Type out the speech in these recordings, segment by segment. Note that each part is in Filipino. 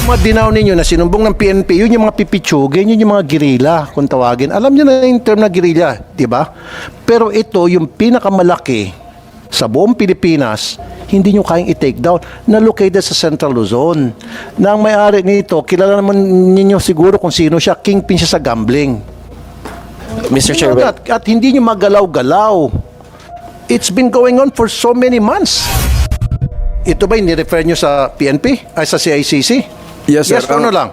Mga dinaw ninyo na sinumbong ng PNP, yun yung mga pipitsugin, yun yung mga guerrilla, kung tawagin. Alam nyo na yung term na guerrilla, di ba? Pero ito, yung pinakamalaki sa buong Pilipinas, hindi nyo kayang i-take down, na located sa Central Luzon. Na ang may-ari nito, kilala naman ninyo siguro kung sino siya, kingpin siya sa gambling. Mr. You Chair, know that, at hindi nyo magalaw-galaw. It's been going on for so many months. Ito ba ni-refer nyo sa PNP? Ay, sa CICC? Yes, sir. Yes o no lang?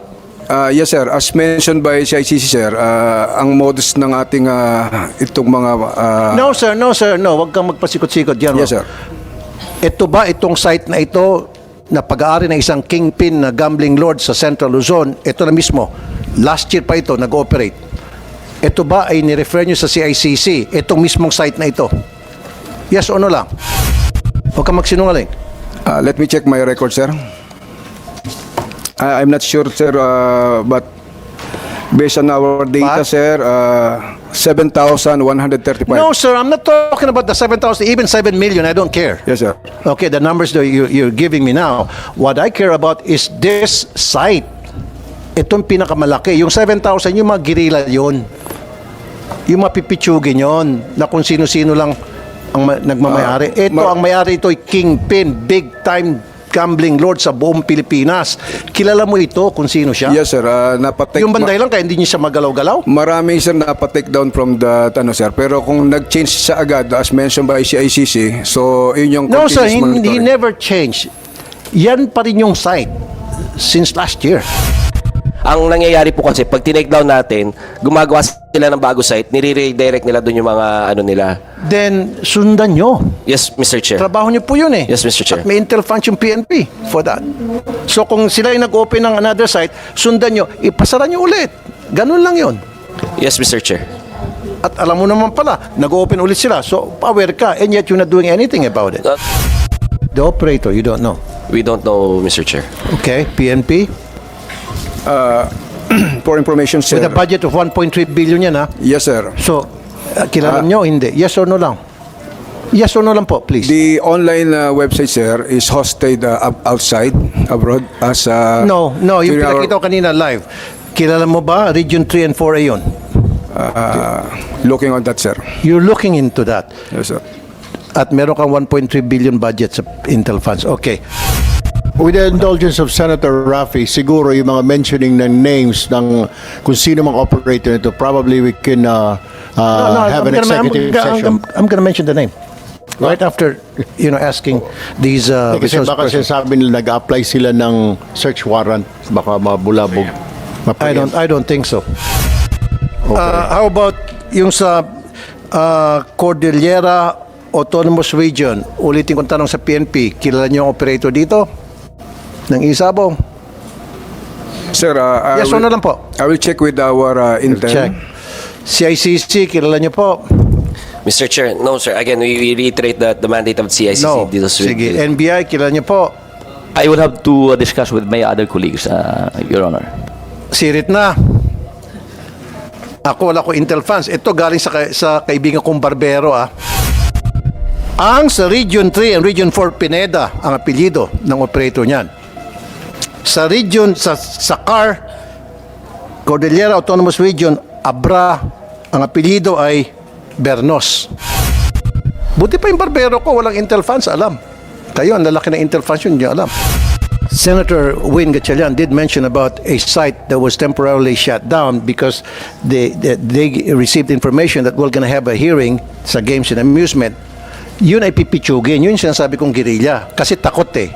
Yes, sir. As mentioned by CICC, sir, ang modus ng ating itong mga... No, sir. No, sir. No. Huwag kang magpasikot-sikot dyan. Yes, sir. Ito ba, itong site na ito, na pag-aari ng isang kingpin na gambling lord sa Central Luzon, ito na mismo, last year pa ito, nag-ooperate. Ito ba ay ni-refer nyo sa CICC, itong mismong site na ito? Yes o no lang? Huwag kang magsinungaling. Let me check my record, sir. I'm not sure, sir, but based on our data, But? sir, 7,135. No, sir. I'm not talking about the 7,000, even 7 million. I don't care. Yes, sir. Okay, the numbers that you're giving me now, what I care about is this site. Itong pinakamalaki. Yung 7,000, yung mga guerrilla yun. Yung mapipitsugin yun, na kung sino-sino lang ang nagmamayari. Ito, ang mayari ito ay kingpin, big-time gambling lord sa buong Pilipinas. Kilala mo ito kung sino siya? Yes, sir. Napatake, Yung banday lang, kaya hindi niya siya magalaw-galaw? marami, sir, napatake down from the, sir. Pero kung nag-change siya agad, as mentioned by CICC, so yun yung No, sir, continuous he monitoring. never changed. Yan pa rin yung site since last year. ang nangyayari po kasi, pag tinake down natin, gumagawa sila ng bago site, nire-redirect nila doon yung mga ano nila. Then, sundan nyo. Yes, Mr. Chair. Trabaho nyo po yun eh. Yes, Mr. Chair. At may intel funds yung PNP for that. So kung sila yung nag-open ng another site, sundan nyo, ipasara nyo ulit. Ganun lang yun. Yes, Mr. Chair. At alam mo naman pala, nag-open ulit sila. So aware ka, and yet you're not doing anything about it. The operator, you don't know. We don't know, Mr. Chair. Okay, PNP, For information, sir. with a budget of 1.3 billion yan ha. Yes, sir. So, kilala nyo, hindi. Yes or no lang? Yes or no lang po, please. The online website, sir, is hosted outside, abroad, as... No, yung during our- pinakita ko kanina live. Kilala mo ba, Region 3 and 4A yun? looking on that, sir. You're looking into that. Yes, sir. At meron kang 1.3 billion budget sa Intel funds. Okay. With the indulgence of Senator Raffy, siguro yung mga mentioning ng names ng kung sino mga operator nito, probably we can have an executive session. I'm gonna mention the name. Right after, asking these Kasi resource baka persons. sinasabi nila nag-apply sila ng search warrant, baka mabulabog. I don't think so. How about yung sa Cordillera Autonomous Region? Ulitin kong tanong sa PNP, kilala niyo ang operator dito? Ng Isabong? Sir, Yes or no lang po? I will check with our intel. Check. CICC, kilala niyo po? Mr. Chair, no, sir. Again, we reiterate that the mandate of the CICC No. deals with... Sige, NBI, kilala niyo po? I would have to discuss with my other colleagues, Your Honor. Sirit na. Ako, wala ko Intel funds. Ito galing sa kaibigan kong barbero, Ang sa Region 3 and Region 4 Pineda, ang apelyido ng operator niyan. Sa region, sa CAR, Cordillera Autonomous Region, Abra, ang apelyido ay Bernos. Buti pa yung barbero ko, walang Intel funds, alam. Kayo, ang lalaki ng Intel funds yun, hindi alam. Senator Win Gatchalian did mention about a site that was temporarily shut down because they received information that we're going to have a hearing sa Games and Amusement. Yun ay pipitsugin. Yun yung sinasabi kong guerrilla. Kasi takot eh.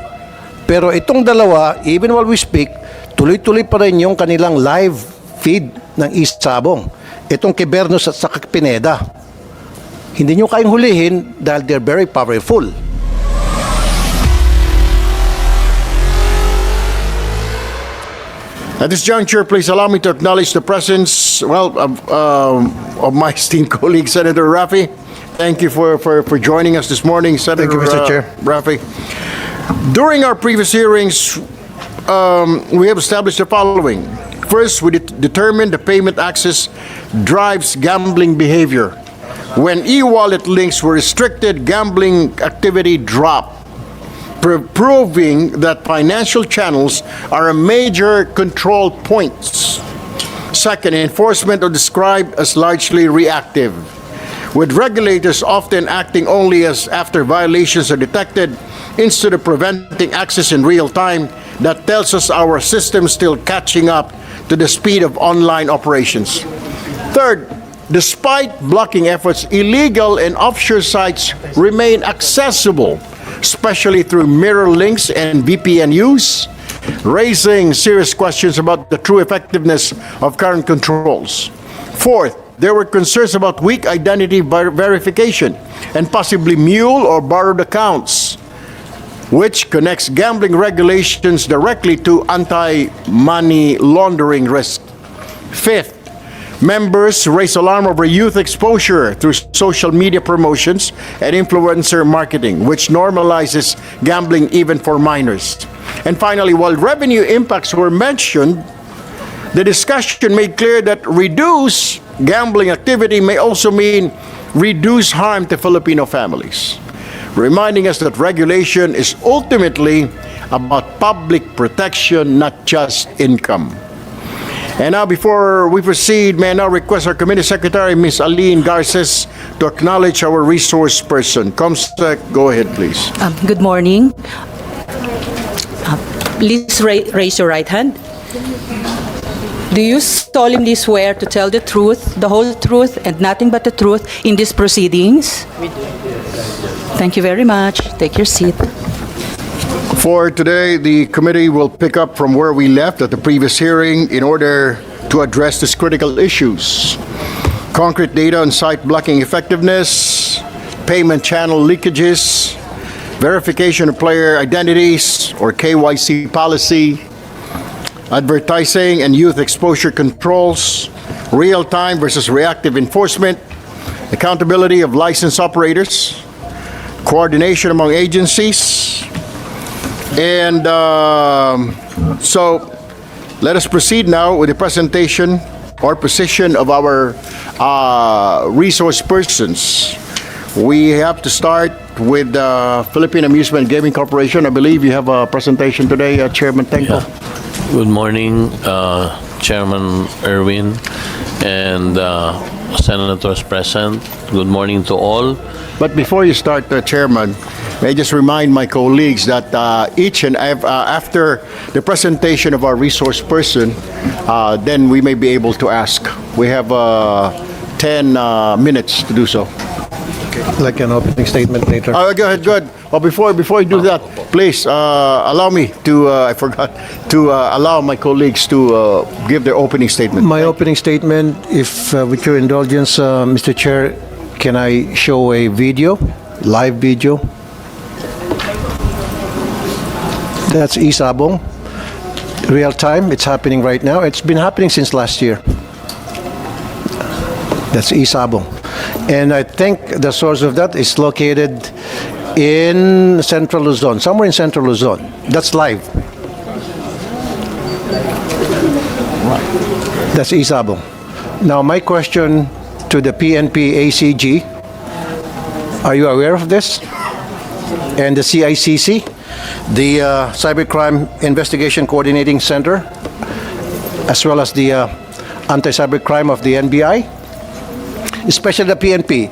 Pero itong dalawa, even while we speak, tuloy-tuloy pa rin yung kanilang live feed ng East Sabong. Itong kay Bernos at sa Pineda. Hindi nyo kayang hulihin dahil they're very powerful. At this juncture, please allow me to acknowledge the presence, of my esteemed colleague, Senator Raffy. Thank you for joining us this morning, Senator Thank you, Mr. Chair. Raffy. During our previous hearings, we have established the following. First, we determined the payment access drives gambling behavior. When e-wallet links were restricted, gambling activity dropped. proving that financial channels are a major control points. Second, enforcement are described as largely reactive, with regulators often acting only as after violations are detected instead of preventing access in real time. That tells us our system still catching up to the speed of online operations. Third, despite blocking efforts, illegal and offshore sites remain accessible, especially through mirror links and VPN use, raising serious questions about the true effectiveness of current controls. Fourth, there were concerns about weak identity verification and possibly mule or borrowed accounts, which connects gambling regulations directly to anti-money laundering risk. Fifth, members raise alarm over youth exposure through social media promotions and influencer marketing, which normalizes gambling even for minors. And finally, while revenue impacts were mentioned, the discussion made clear that reduced gambling activity may also mean reduced harm to Filipino families, reminding us that regulation is ultimately about public protection, not just income. And now, before we proceed, may I now request our Committee Secretary, Ms. Aline Garces, to acknowledge our resource person. Comsec, go ahead, please. Good morning. Please raise your right hand. Do you solemnly swear to tell the truth, the whole truth, and nothing but the truth in these proceedings? We do. Thank you very much. Take your seat. For today, the committee will pick up from where we left at the previous hearing in order to address these critical issues. Concrete data on site blocking effectiveness, payment channel leakages, verification of player identities or KYC policy, advertising and youth exposure controls, real-time versus reactive enforcement, accountability of licensed operators, coordination among agencies, and so let us proceed now with the presentation or position of our resource persons. We have to start with Philippine Amusement and Gaming Corporation. I believe you have a presentation today, Chairman Tenko. Good morning, Chairman Erwin and senators present. Good morning to all. But before you start, Chairman, may I just remind my colleagues that each and after the presentation of our resource person, then we may be able to ask. We have 10 minutes to do so. Like an opening statement later. Go ahead, go ahead. Well, before you do that, please allow me to, I forgot, to allow my colleagues to give their opening statement. My opening statement, if with your indulgence, Mr. Chair, can I show a video, live video? That's Isabong. Real time, it's happening right now. It's been happening since last year. That's Isabong. And I think the source of that is located in Central Luzon, somewhere in Central Luzon. That's live. That's Isabong. Now, my question to the PNP ACG, are you aware of this? And the CICC, the Cybercrime Investigation Coordinating Center, as well as the Anti-Cybercrime of the NBI? Especially the PNP,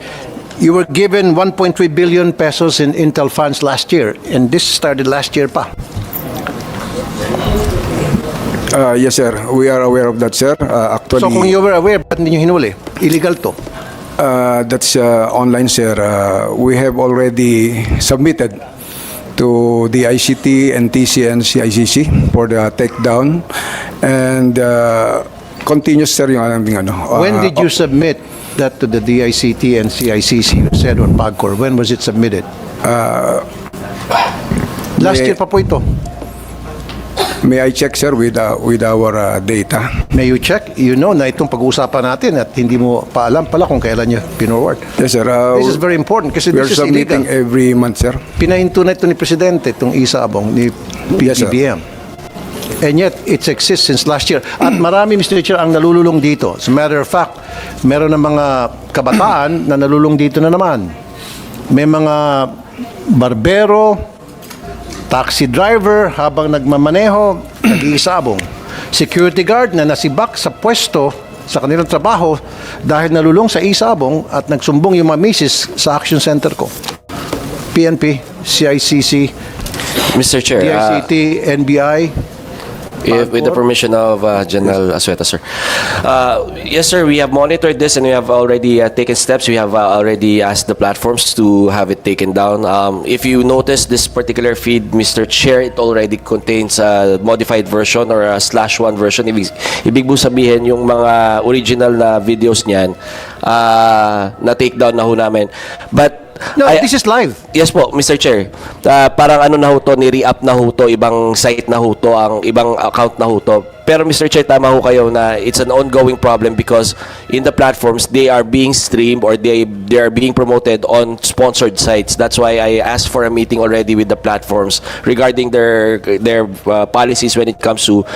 you were given 1.3 billion pesos in Intel funds last year, and this started last year pa. Yes, sir. We are aware of that, sir. Actually, So kung you were aware, ba't hindi nyo hinuli? Illegal to. that's online, sir. We have already submitted to the ICT and TCN CICC for the takedown, and continuous, sir, yung aming ano. When did you submit that to the DICT and CICC, you said, or PAGCOR? When was it submitted? Last year pa po ito. May I check, sir, with our data? May you check? You know na itong pag-uusapan natin at hindi mo pa alam pala kung kailan nyo pinorward. Yes, sir. This is very important kasi We are this is illegal. submitting every month, sir. Pinahinto na ito ni Presidente, itong Isabong, ni Yes, sir. PBBM. And yet, it exists since last year. At marami, Mr. Chair, ang nalululong dito. As a matter of fact, meron ng mga kabataan na nalulung dito na naman. May mga barbero, taxi driver habang nagmamaneho, nag-iisabong. Security guard na nasibak sa pwesto sa kanilang trabaho dahil nalulong sa isabong at nagsumbong yung mga misis sa action center ko. PNP, CICC, Mr. Chair, DICT, NBI. with the permission of General Asueta, sir. Yes, sir, we have monitored this and we have already taken steps. We have already asked the platforms to have it taken down. If you notice this particular feed, Mr. Chair, it already contains a modified version or a /1 version. Ibig po sabihin yung mga original na videos niyan na take down na ho namin. But No, this is live. yes po, Mr. Chair. Parang ano na ho to, ni-re-up na ho to, ibang site na ho to, ang ibang account na ho to. Pero Mr. Chair, tama ho kayo na it's an ongoing problem because in the platforms, they are being streamed or they are being promoted on sponsored sites. That's why I asked for a meeting already with the platforms regarding their policies when it comes to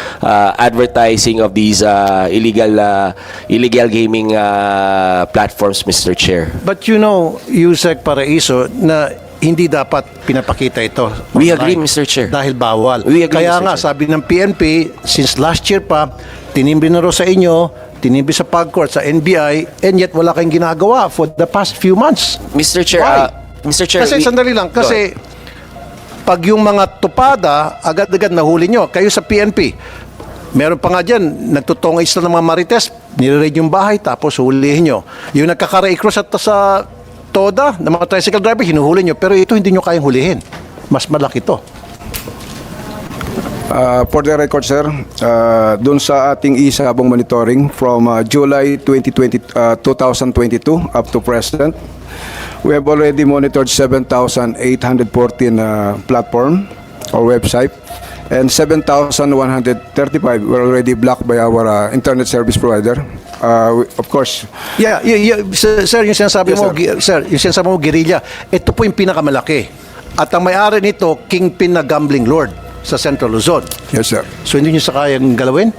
advertising of these illegal gaming platforms, Mr. Chair. But you know, Yusek Paraiso, na hindi dapat pinapakita ito. We agree, online Mr. Chair. Dahil bawal. We agree, Kaya Mr. nga, Chair. sabi ng PNP, since last year pa, tinimbre na raw sa inyo, tinimbre sa PAGCORT, sa NBI, and yet wala kayong ginagawa for the past few months. Mr. Chair, Why? Mr. Chair, Kasi sandali lang, kasi pag yung mga tupada, agad-agad nahuli nyo, kayo sa PNP, meron pa nga dyan, nagtutungay sila ng mga marites, nire-raid yung bahay, tapos hulihin nyo. Yung nagkaka-cross at sa TODA, ng mga tricycle driver, hinuhuli nyo, pero ito hindi nyo kayang hulihin. Mas malaki to. For the record, sir, dun sa ating isabong monitoring from July 2022 up to present, we have already monitored 7,814 platform or website, and 7,135 were already blocked by our internet service provider. Of course, Yeah, sir, yung sinasabi Yes, mo, yung sinasabi mo, guerrilla, ito po yung pinakamalaki. At ang may-ari nito, kingpin na gambling lord sa Central Luzon. yes, sir. So hindi nyo sa kayang galawin?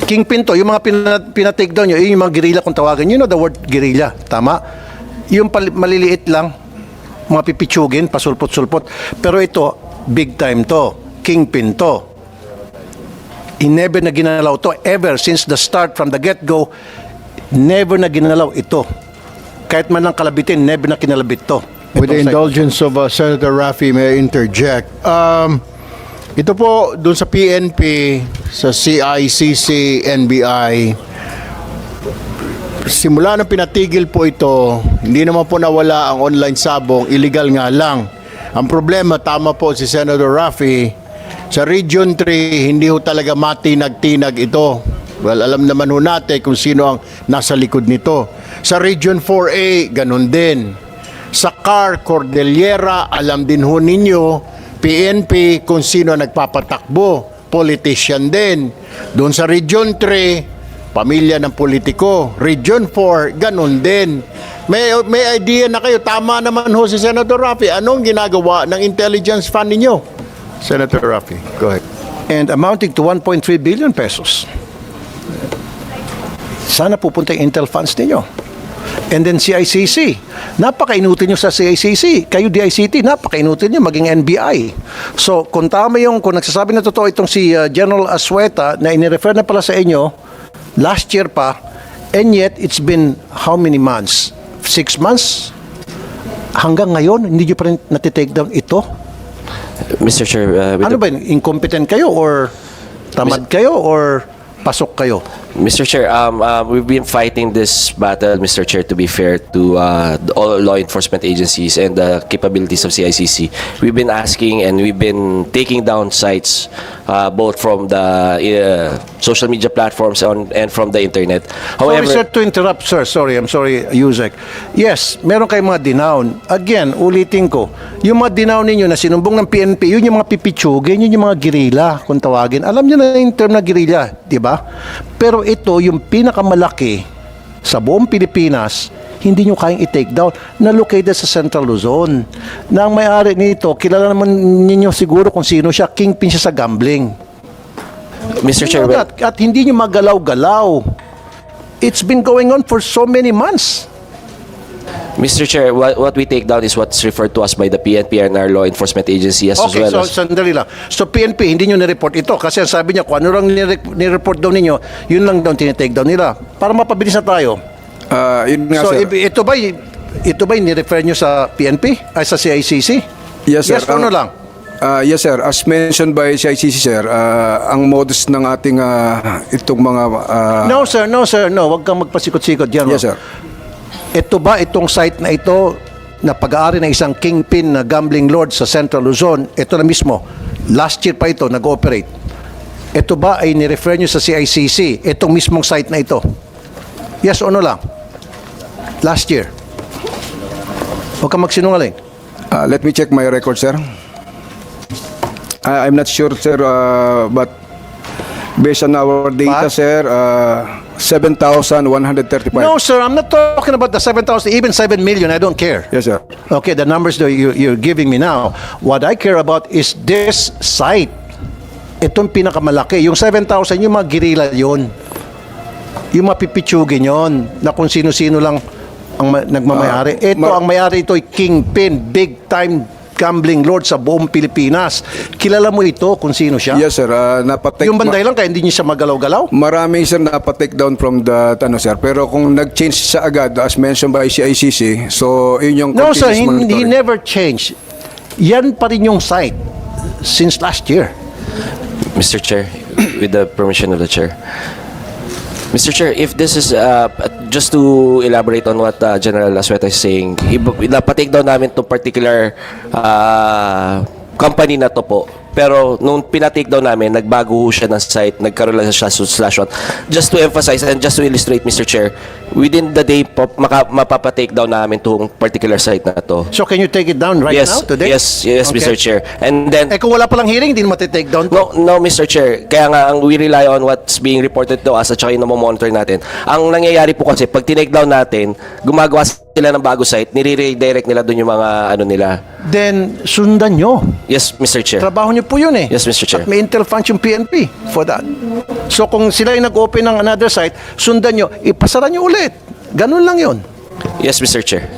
Kingpin to, yung mga pinatake down nyo, yun yung mga guerrilla kung tawagan. You know the word guerrilla, tama? Yung maliliit lang, mga pipitsugin, pasulpot-sulpot. Pero ito, big time to, kingpin to. Never na ginalaw to, ever since the start, from the get-go, never na ginalaw ito. Kahit man lang kalabitin, never na kinalabit to. With the Itong site. indulgence of Senator Raffy, may I interject? Ito po, dun sa PNP, sa CICC, NBI, simula nang pinatigil po ito, hindi naman po nawala ang online sabong, illegal nga lang. Ang problema, tama po si Senator Raffy, sa Region 3, hindi ho talaga matinag-tinag ito. Well, alam naman ho natin kung sino ang nasa likod nito. Sa Region 4A, ganun din. Sa CAR, Cordillera, alam din ho ninyo, PNP, kung sino nagpapatakbo, politician din. Doon sa Region 3, pamilya ng politiko. Region 4, ganun din. May idea na kayo, tama naman ho si Senator Raffy, anong ginagawa ng intelligence fund ninyo? Senator Raffy, go ahead. And amounting to 1.3 billion pesos. Sana pupunta yung Intel funds ninyo. And then CICC. Napakainutin nyo sa CICC. Kayo DICT, napakainutin nyo maging NBI. So, kung tama yung, kung nagsasabi na totoo itong si General Asueta na inirefer na pala sa inyo, last year pa, and yet it's been how many months? 6 months? Hanggang ngayon, hindi nyo pa rin natitake down ito? Mr. Chair, with Ano the- ba yun? Incompetent kayo or tamad kayo or pasok kayo? Mr. Chair, we've been fighting this battle, Mr. Chair, to be fair to all law enforcement agencies and the capabilities of CICC. We've been asking and we've been taking down sites both from the social media platforms and from the internet. Sorry, However, sir, to interrupt, sir. Sorry, I'm sorry, Yusek. Yes, meron kayong mga dinown. Again, ulitin ko. Yung mga dinown ninyo na sinumbong ng PNP, yun yung mga pipitsugin, yun yung mga guerrilla, kung tawagin. Alam niyo na yung term na guerrilla, di ba? Pero ito, yung pinakamalaki sa buong Pilipinas, hindi nyo kayang i-take down, na located sa Central Luzon. Na ang may-ari nito, kilala naman ninyo siguro kung sino siya, kingpin siya sa gambling. Mr. You Chair, know that. At hindi nyo magalaw-galaw. It's been going on for so many months. Mr. Chair, what we take down is what's referred to us by the PNP and our law enforcement agencies as Okay, well so as... sandali lang. So PNP, hindi nyo nireport ito kasi ang sabi niya, kung ano lang nireport daw ninyo, yun lang daw tinitake down nila. Para mapabilis na tayo. Yun nga, So sir. ito ba nirefer nyo sa PNP? Ay sa CICC? Yes, sir. Yes o no lang? Yes, sir. As mentioned by CICC, sir, ang modus ng ating itong mga... No, sir. No. Huwag kang magpasikot-sikot dyan. Yes, sir. Ito ba itong site na ito na pag-aari ng isang kingpin na gambling lord sa Central Luzon, ito na mismo, last year pa ito, nag-ooperate. Ito ba ay nirefer nyo sa CICC, itong mismong site na ito? Yes o no lang? Last year. Huwag kang magsinungaling. Let me check my record, sir. I'm not sure, sir, but based on our data, But? sir, 7,135. No, sir, I'm not talking about the 7,000, even 7 million, I don't care. Yes, sir. Okay, the numbers that you're giving me now, what I care about is this site. Itong pinakamalaki. Yung 7,000, yung mga girila yun. Yung mapipitsugin yun, na kung sino-sino lang ang nagmamayari. Ito, ang mayari ito ay kingpin, big time gambling lord sa buong Pilipinas. Kilala mo ito kung sino siya? Yes, sir. Napatake, Yung banday lang, kaya hindi niya siya magalaw-galaw? Marami, sir, napatake down from the, sir. Pero kung nag-change siya agad, as mentioned by CICC, so yun yung No, sir, continuous he monitoring. never changed. Yan pa rin yung site since last year. Mr. Chair, with the permission of the Chair. Mr. Chair, if this is, just to elaborate on what General Asueta is saying, napatake down namin itong particular company na to po. Pero nung pinatake down namin, nagbago ho siya ng site, nagkaroon lang siya /1. Just to emphasize and just to illustrate, Mr. Chair, within the day po, mapapatake down namin itong particular site na to. So can you take it down right now, today? Yes, Okay. Mr. Chair. And then, Eh kung wala palang hearing, hindi mo matitake down to. No, Mr. Chair. Kaya nga, we rely on what's being reported to us at saka yung monitor natin. Ang nangyayari po kasi, pag tinake down natin, gumagawa sila ng bago site, nire-redirect nila doon yung mga ano nila. Then sundan nyo. Yes, Mr. Chair. Trabaho nyo po yun eh. Yes, Mr. Chair. At may intel function PNP for that. So kung sila yung nag-open ng another site, sundan nyo, ipasara nyo ulit. Ganun lang yun. Yes, Mr. Chair.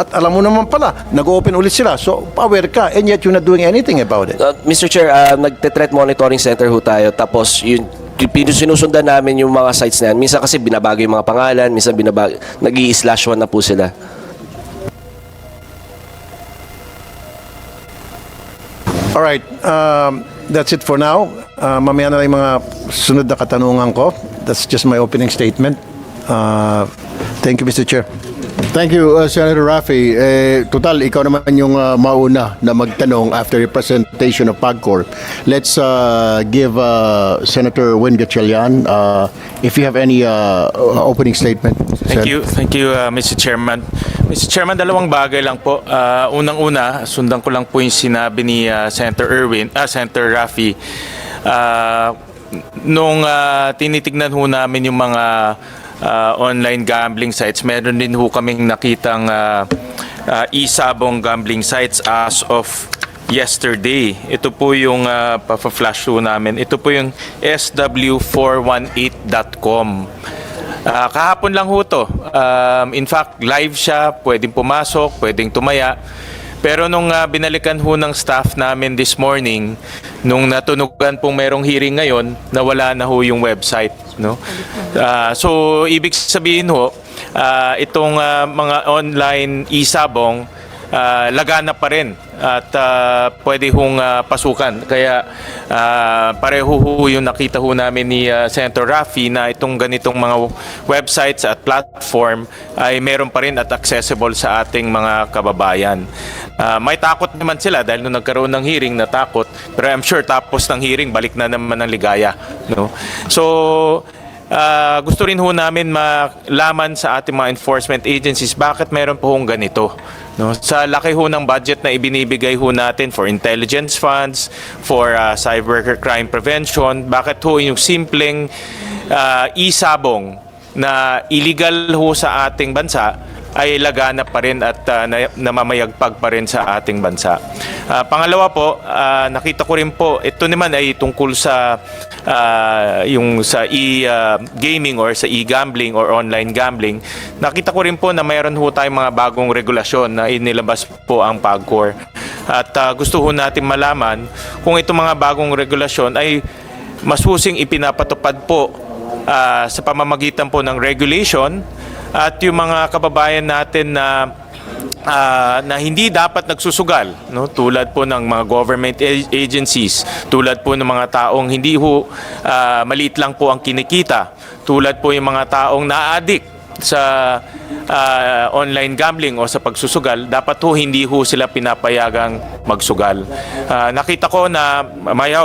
At alam mo naman pala, nag-open ulit sila. So aware ka, and yet you're not doing anything about it. Mr. Chair, nagte-threat monitoring center ho tayo. Tapos, sinusundan namin yung mga sites na yan. Minsan kasi binabago yung mga pangalan, minsan nag-i-/1 na po sila. Alright, that's it for now. Mamaya na lang yung mga sunod na katanungan ko. That's just my opening statement. Thank you, Mr. Chair. Thank you, Senator Raffy. Total, ikaw naman yung mauna na magtanong after the presentation of PAGCOR. Let's give Senator Win Gatchalian, if you have any opening statement. Thank you, Mr. Chairman. Mr. Chairman, dalawang bagay lang po. Unang-una, sundan ko lang po yung sinabi ni Senator Raffy. Nung tinitignan ho namin yung mga online gambling sites, meron din ho kaming nakitang isabong gambling sites as of yesterday. Ito po yung pa-flash ho namin. Ito po yung sw418.com. Kahapon lang ho to. In fact, live siya, pwedeng pumasok, pwedeng tumaya. Pero nung binalikan ho ng staff namin this morning, nung natunugan pong merong hearing ngayon, nawala na ho yung website. No? So, ibig sabihin ho, itong mga online isabong, lagana pa rin at pwede hong pasukan. Kaya pareho ho yung nakita ho namin ni Senator Raffy na itong ganitong mga websites at platform ay meron pa rin at accessible sa ating mga kababayan. May takot naman sila dahil nung nagkaroon ng hearing, natakot. Pero I'm sure tapos ng hearing, balik na naman ng ligaya. No? So, gusto rin ho namin malaman sa ating mga enforcement agencies bakit meron po hong ganito. No? Sa laki ho ng budget na ibinibigay ho natin for intelligence funds, for cybercrime prevention, bakit ho yung simpleng isabong na illegal ho sa ating bansa ay lagana pa rin at namamayagpag pa rin sa ating bansa. Pangalawa po, nakita ko rin po, ito naman ay tungkol sa yung sa e-gaming or sa e-gambling or online gambling. Nakita ko rin po na mayroon ho tayong mga bagong regulasyon na inilabas po ang PAGCOR. At gusto ho natin malaman kung itong mga bagong regulasyon ay mas husing ipinapatupad po sa pamamagitan po ng regulation at yung mga kababayan natin na hindi dapat nagsusugal, no? Tulad po ng mga government agencies, tulad po ng mga taong hindi ho maliit lang po ang kinikita, tulad po yung mga taong na-addict sa online gambling o sa pagsusugal, dapat ho hindi ho sila pinapayagang magsugal. Nakita ko na,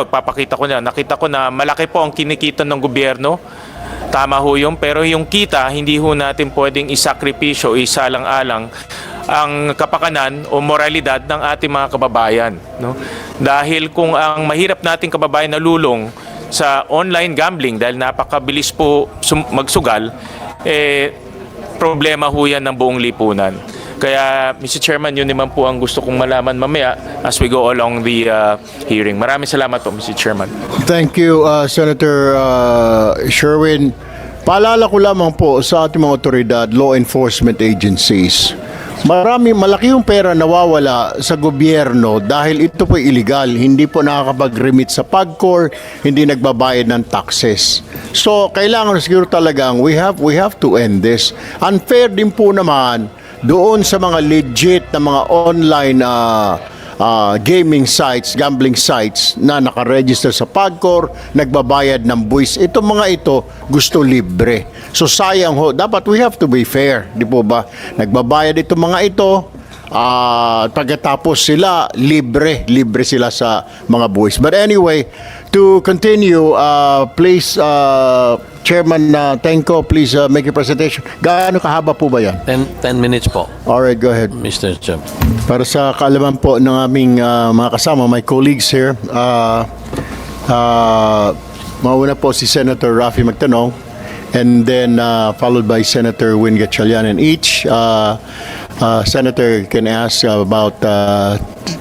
papakita ko na, nakita ko na malaki po ang kinikita ng gobyerno. Tama ho yun, pero yung kita, hindi ho natin pwedeng isakripisyo, isalang-alang ang kapakanan o moralidad ng ating mga kababayan. No? Dahil kung ang mahirap nating kababayan nalulong sa online gambling dahil napakabilis po magsugal, problema ho yan ng buong lipunan. Kaya, Mr. Chairman, yun naman po ang gusto kong malaman mamaya as we go along the hearing. Maraming salamat po, Mr. Chairman. Thank you, Senator Sherwin. Paalala ko lamang po sa ating mga otoridad, law enforcement agencies. Malaki yung pera nawawala sa gobyerno dahil ito po illegal. Hindi po nakakapag-remit sa PAGCOR, hindi nagbabayad ng taxes. So, kailangan siguro talagang we have to end this. Unfair din po naman doon sa mga legit na mga online gaming sites, gambling sites na nakaregister sa PAGCOR, nagbabayad ng buwis. Ito mga ito gusto libre. So sayang ho, dapat we have to be fair, di po ba? Nagbabayad ito mga ito, pagkatapos sila libre sila sa mga buwis. But anyway, to continue, please Chairman Tenko, please make a presentation. Gaano kahaba po ba yan? 10 minutes po, Alright, go ahead. Mr. Chair. Para sa kaalaman po ng aming mga kasama, my colleagues here, mauna po si Senator Raffy Magtanong, and then followed by Senator Win Gatchalian. And each senator can ask about,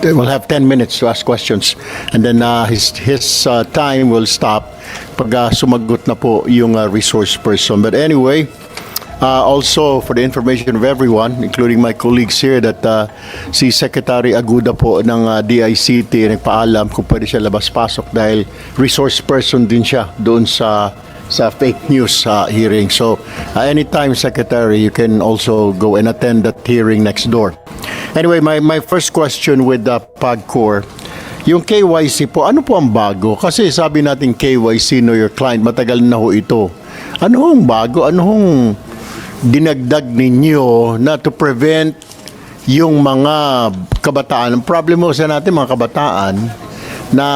will have 10 minutes to ask questions. And then his time will stop pag sumagot na po yung resource person. But anyway, also for the information of everyone, including my colleagues here, that si Secretary Aguda po ng DICT nagpaalam kung pwede siya labas-pasok dahil resource person din siya doon sa fake news hearing. So anytime, Secretary, you can also go and attend that hearing next door. Anyway, my first question with PAGCOR, yung KYC po, ano po ang bago? Kasi sabi natin KYC, know your client, matagal na ho ito. Ano hong bago? Ano hong dinagdag ninyo na to prevent yung mga kabataan? Ang problem mo sa natin mga kabataan na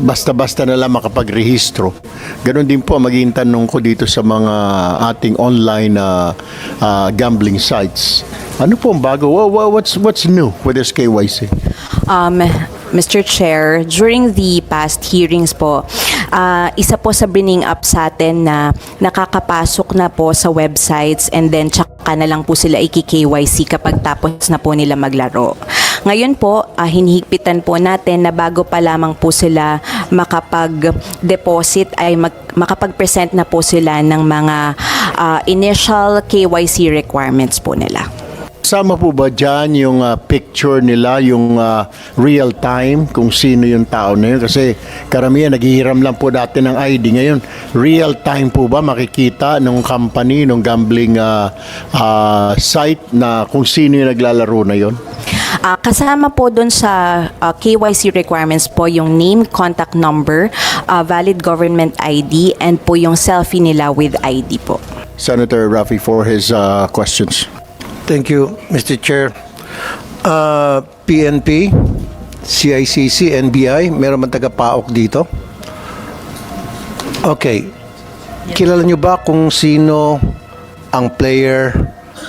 basta-basta na lang makapagrehistro. Ganon din po magiging tanong ko dito sa mga ating online gambling sites. Ano po ang bago? What's new with this KYC? Mr. Chair, during the past hearings po, isa po sa bringing up sa atin na nakakapasok na po sa websites and then tsaka na lang po sila iki-KYC kapag tapos na po nila maglaro. Ngayon po, hinihigpitan po natin na bago pa lamang po sila makapag-deposit ay makapag-present na po sila ng mga initial KYC requirements po nila. Sama po ba dyan yung picture nila, yung real time, kung sino yung tao na yun? Kasi karamihan, naghihiram lang po dati ng ID. Ngayon, real time po ba makikita ng company, ng gambling site na kung sino yung naglalaro na yun? Kasama po doon sa KYC requirements po yung name, contact number, valid government ID, and po yung selfie nila with ID po. Senator Raffy for his questions. Thank you, Mr. Chair. PNP, CICC, NBI, meron man taga-PAOK dito? Okay. Kilala nyo ba kung sino ang player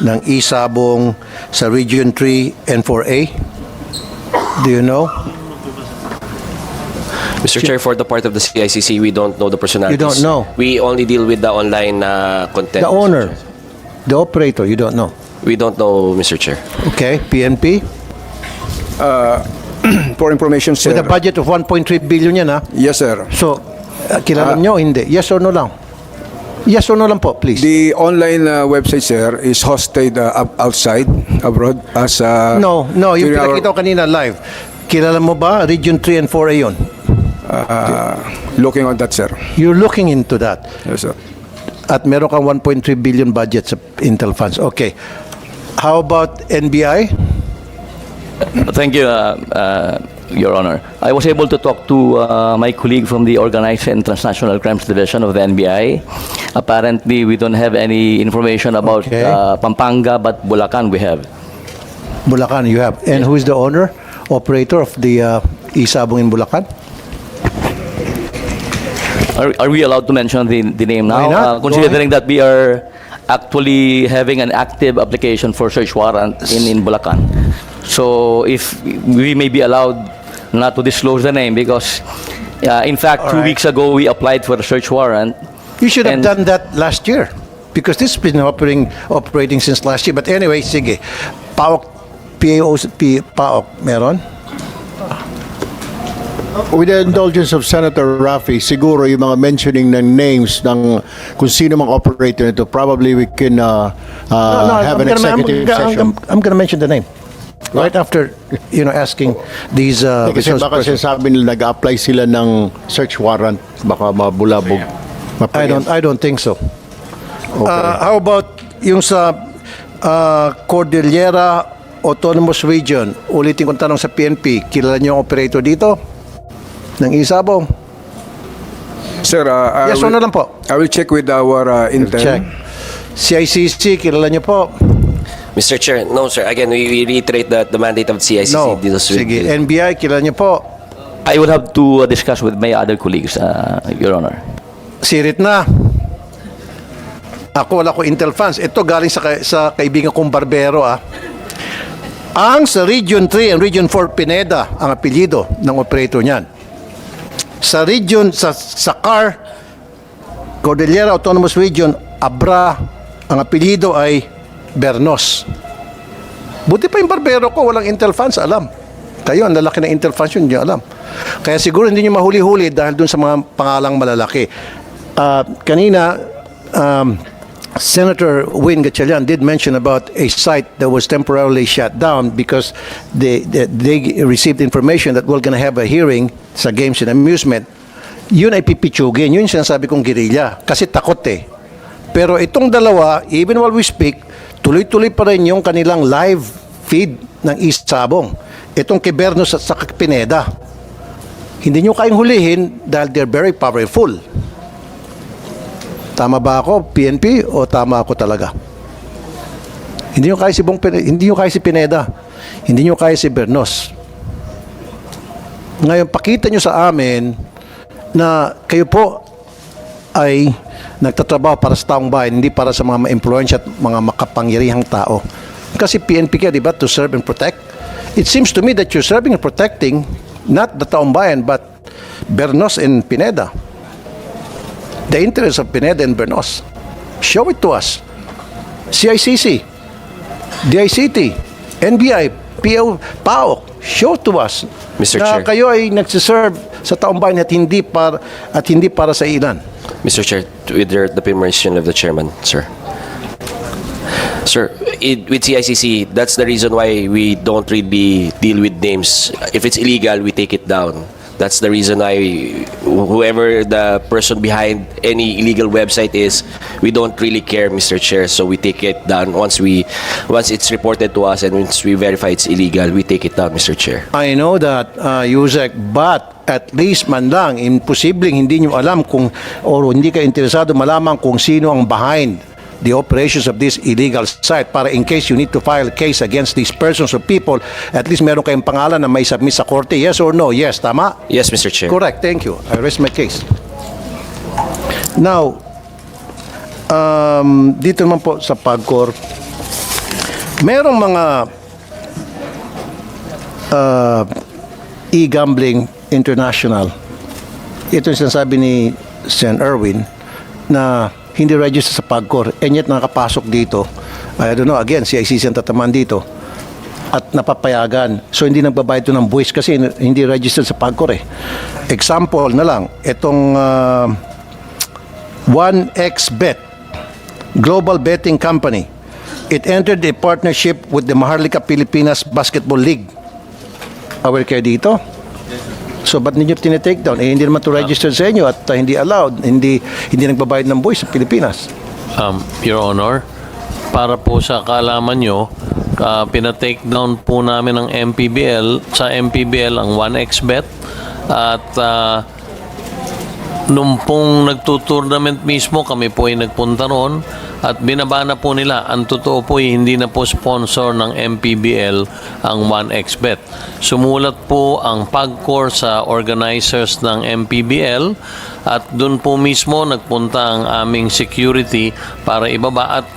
ng isabong sa Region 3 and 4A? Do you know? Mr. Chair, for the part of the CICC, we don't know the personalities. You don't know? We only deal with the online content. The owner, the operator, you don't know? We don't know, Mr. Chair. Okay, PNP? For information, sir. With a budget of 1.3 billion yan, ha? Yes, sir. So, kilala nyo o hindi? Yes or no lang? Yes or no lang po, please. The online website, sir, is hosted outside, abroad, as No, yung during our- pinakita ko kanina live. Kilala mo ba? Region 3 and 4 yun. looking on that, sir. You're looking into that. Yes, sir. At meron kang 1.3 billion budget sa Intel funds. Okay. How about NBI? Thank you, Your Honor. I was able to talk to my colleague from the Organized and Transnational Crimes Division of the NBI. Apparently, we don't have any information about Okay. Pampanga, but Bulacan we have. Bulacan, you have. And who is the owner, operator of the Isabong in Bulacan? Are we allowed to mention the name now? Why not? Go Considering that we are actually having an active application for search warrant in Bulacan. So if we may be allowed not to disclose the name because, in fact, All 2 right. weeks ago we applied for a search warrant. You should have And- done that last year because this has been operating since last year. But anyway, sige. PAOK, PAOK, meron? With the indulgence of Senator Raffy, siguro yung mga mentioning ng names ng kung sino mang operator nito, probably we can have an executive session. I'm going to mention the name. Right after, asking these Kasi resource baka persons. sinasabi nila nag-apply sila ng search warrant, baka mabulabog. I don't think so. How about yung sa Cordillera Autonomous Region? Ulitin kong tanong sa PNP, kilala niyo ang operator dito? Ng Isabong? Sir, I Yes or will- no lang po? I will check with our intel. Check. CICC, kilala niyo po? Mr. Chair, no, sir. Again, we reiterate that the mandate of CICC No. deals with Sige. NBI, kilala niyo po? I would have to discuss with my other colleagues, Your Honor. Sirit na. Ako, wala ko Intel funds. Ito galing sa kaibigan kong barbero, Ang sa Region 3 and Region 4 Pineda, ang apelyido ng operator niyan. Sa region, sa CAR, Cordillera Autonomous Region, Abra, ang apelyido ay Bernos. Buti pa yung barbero ko, walang Intel funds, alam. Kayo, ang lalaki ng Intel funds yun, hindi nyo alam. Kaya siguro hindi nyo mahuli-huli dahil dun sa mga pangalang malalaki. Kanina, Senator Win Gatchalian did mention about a site that was temporarily shut down because they received information that we're going to have a hearing sa Games and Amusement. Yun ay pipitsugin. Yun yung sinasabi kong guerrilla. Kasi takot eh. Pero itong dalawa, even while we speak, tuloy-tuloy pa rin yung kanilang live feed ng East Sabong. Itong kay Bernos at sa Pineda. Hindi nyo kayang hulihin dahil they're very powerful. Tama ba ako, PNP, o tama ako talaga? Hindi nyo kaya si Pineda. Hindi nyo kaya si Bernos. Ngayon, pakita nyo sa amin na kayo po ay nagtatrabaho para sa taong bayan, hindi para sa mga ma-influensya at mga makapangyarihang tao. Kasi PNP ka, di ba, to serve and protect? It seems to me that you're serving and protecting not the taong bayan, but Bernos and Pineda. The interest of Pineda and Bernos. Show it to us. CICC, DICT, NBI, PAOK, show to us Mr. na Chair. kayo ay nagsiserve sa taong bayan at hindi para sa ilan. Mr. Chair, with the permission of the chairman, sir. Sir, with CICC, that's the reason why we don't really deal with names. If it's illegal, we take it down. That's the reason why whoever the person behind any illegal website is, we don't really care, Mr. Chair. So we take it down once it's reported to us and once we verify it's illegal, we take it down, Mr. Chair. I know that, Yusek, but at least man lang, imposibleng hindi nyo alam kung, o hindi ka interesado malaman kung sino ang behind the operations of this illegal site para in case you need to file a case against these persons or people, at least meron kayong pangalan na may submit sa korte. Yes or no? Yes, tama? Yes, Mr. Chair. Correct, thank you. I rest my case. Now, dito naman po sa PAGCOR, merong mga e-gambling international. Ito yung sinasabi ni Sen. Erwin na hindi register sa PAGCOR and yet nakapasok dito I don't know, again, CICC ang tatamaan dito. At napapayagan. So hindi nagbabayad ito ng buwis kasi hindi registered sa PAGCOR eh. Example na lang, itong 1xBet, global betting company. It entered a partnership with the Maharlika Pilipinas Basketball League. Aware kayo dito? So ba't ninyo tinitake down? Eh, hindi naman to registered sa inyo at hindi allowed. Hindi nagbabayad ng buwis sa Pilipinas. Your Honor, para po sa kaalaman nyo, pinatake down po namin ng MPBL, sa MPBL ang 1xBet at nung pong nagtutournament mismo, kami po ay nagpunta roon at binaba na po nila. Ang totoo po ay hindi na po sponsor ng MPBL ang 1xBet. Sumulat po ang PAGCOR sa organizers ng MPBL at doon po mismo nagpunta ang aming security para ibaba at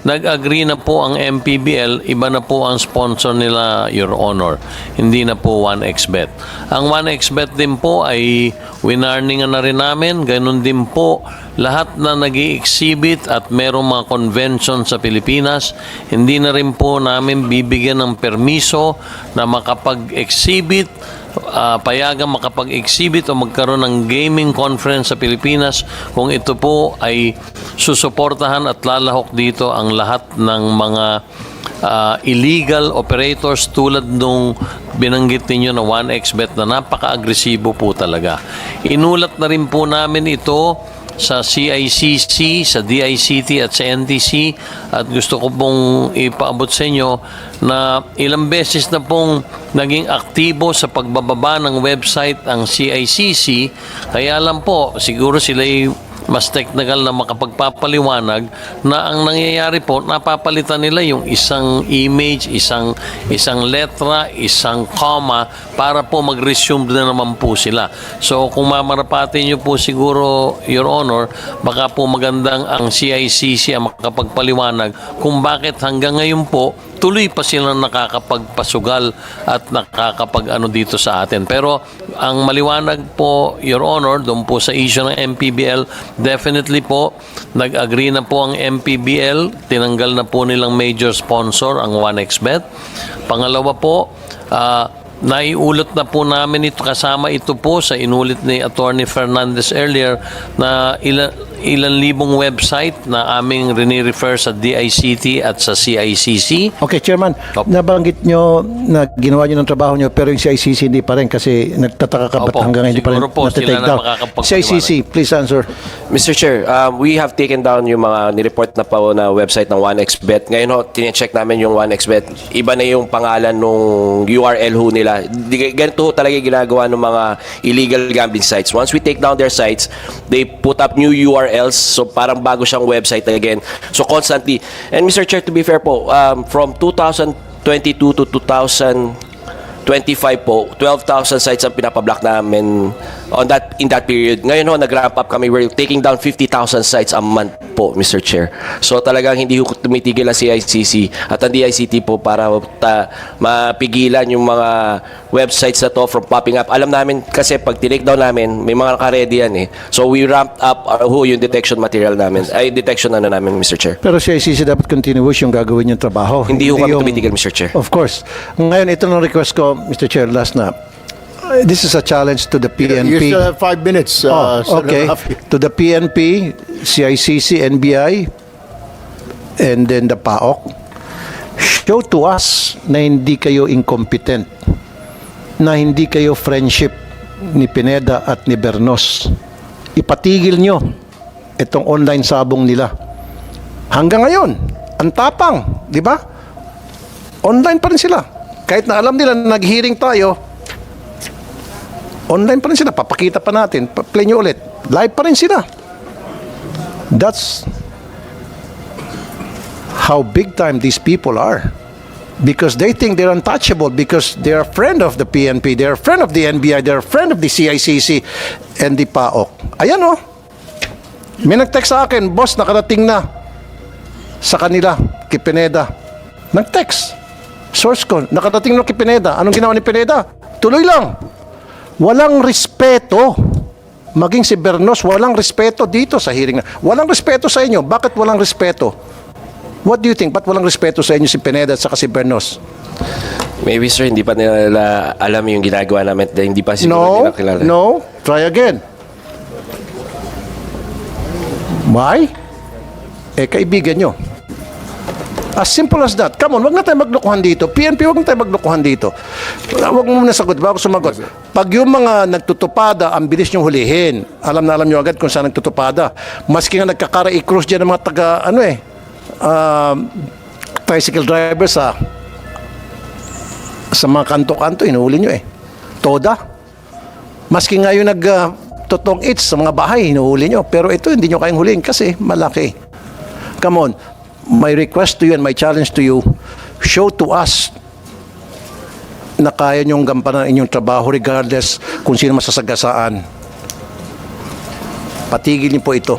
nag-agree na po ang MPBL, iba na po ang sponsor nila, Your Honor. Hindi na po 1xBet. Ang 1xBet din po ay winarningan na rin namin. Ganun din po lahat na nag-i-exhibit at merong mga convention sa Pilipinas. Hindi na rin po namin bibigyan ng permiso na makapag-exhibit, payagan makapag-exhibit o magkaroon ng gaming conference sa Pilipinas kung ito po ay susuportahan at lalahok dito ang lahat ng mga illegal operators tulad nung binanggit ninyo na 1xBet na napaka-agresibo po talaga. Inulat na rin po namin ito sa CICC, sa DICT at sa NTC at gusto ko pong ipaabot sa inyo na ilang beses na pong naging aktibo sa pagbababa ng website ang CICC, kaya lang po siguro sila'y mas technical na makapagpapaliwanag na ang nangyayari po, napapalitan nila yung isang image, isang letra, isang comma para po mag-resume na naman po sila. So kung mamarapati nyo po siguro, Your Honor, baka po magandang ang CICC ang makapagpaliwanag kung bakit hanggang ngayon po tuloy pa silang nakakapagpasugal at nakakapag-ano dito sa atin. Pero ang maliwanag po, Your Honor, doon po sa issue ng MPBL, definitely po, nag-agree na po ang MPBL, tinanggal na po nilang major sponsor, ang 1xBet. Pangalawa po, naiulat na po namin ito, kasama ito po sa inulit ni Attorney Fernandez earlier na ilan libong website na aming rini-refer sa DICT at sa CICC. Okay, Chairman, Opo. nabanggit nyo na ginawa nyo ng trabaho nyo pero yung CICC hindi pa rin kasi nagtataka ka ba't Opo, hanggang hindi pa rin siguro po natitake sila na down. makakapagpaliwanag. CICC, please answer. Mr. Chair, we have taken down yung mga nireport na po na website ng 1xBet. Ngayon ho, tine-check namin yung 1xBet. Iba na yung pangalan nung URL ho nila. Ganito ho talaga yung ginagawa ng mga illegal gambling sites. Once we take down their sites, they put up new URLs. So parang bago siyang website again. So constantly. And Mr. Chair, to be fair po, from 2022 to 2025 po, 12,000 sites ang pinapablock namin in that period. Ngayon ho, nag-ramp up kami. We're taking down 50,000 sites a month po, Mr. Chair. So talagang hindi ho tumitigil ang CICC at ang DICT po para mapigilan yung mga websites na to from popping up. Alam namin kasi pag tinake down namin, may mga naka-ready yan eh. So we ramped up yung detection material namin. Detection namin, Mr. Chair. Pero CICC dapat continuous yung gagawin yung trabaho. Hindi ho kami yung- tumitigil, Mr. Chair. Of course. Ngayon, ito ng request ko, Mr. Chair, last na. This is a challenge to the You PNP. still have 5 minutes. Okay. Senator Rafi. To the PNP, CICC, NBI, and then the PAOK, show to us na hindi kayo incompetent, na hindi kayo friendship ni Pineda at ni Bernos. Ipatigil nyo itong online sabong nila. Hanggang ngayon, ang tapang, di ba? Online pa rin sila. Kahit na alam nila na nag-hearing tayo, online pa rin sila. Papakita pa natin. Play nyo ulit. Live pa rin sila. That's how big time these people are. Because they think they're untouchable because they're a friend of the PNP, they're a friend of the NBI, they're a friend of the CICC and the PAOK. Ayan oh. May nag-text sa akin, boss, nakarating na sa kanila, kay Pineda. Nag-text. Source ko, nakarating na kay Pineda. Anong ginawa ni Pineda? Tuloy lang. Walang respeto. Maging si Bernos, walang respeto dito sa hearing. Walang respeto sa inyo. Bakit walang respeto? What do you think? Ba't walang respeto sa inyo si Pineda at saka si Bernos? Maybe sir, hindi pa nila alam yung ginagawa namin. Hindi pa siguro nila kilala. No. Try again. Why? Kaibigan nyo. As simple as that. Come on, wag na tayo maglokohan dito. PNP, wag na tayo maglokohan dito. Wag mo muna sagot, bago sumagot. Pag yung mga nagtutupada, ang bilis nyo hulihin. Alam na alam nyo agad kung saan nagtutupada. Maski nga nagkakara-i-cross dyan ng mga tricycle driver sa mga kanto-kanto, inuhuli nyo Toda. Maski nga yung totong its sa mga bahay, hinuhuli nyo. Pero ito, hindi nyo kayang huliin kasi malaki. Come on. My request to you and my challenge to you, show to us na kaya nyong gampanan inyong trabaho regardless kung sino masasagasaan. Patigil niyo po ito.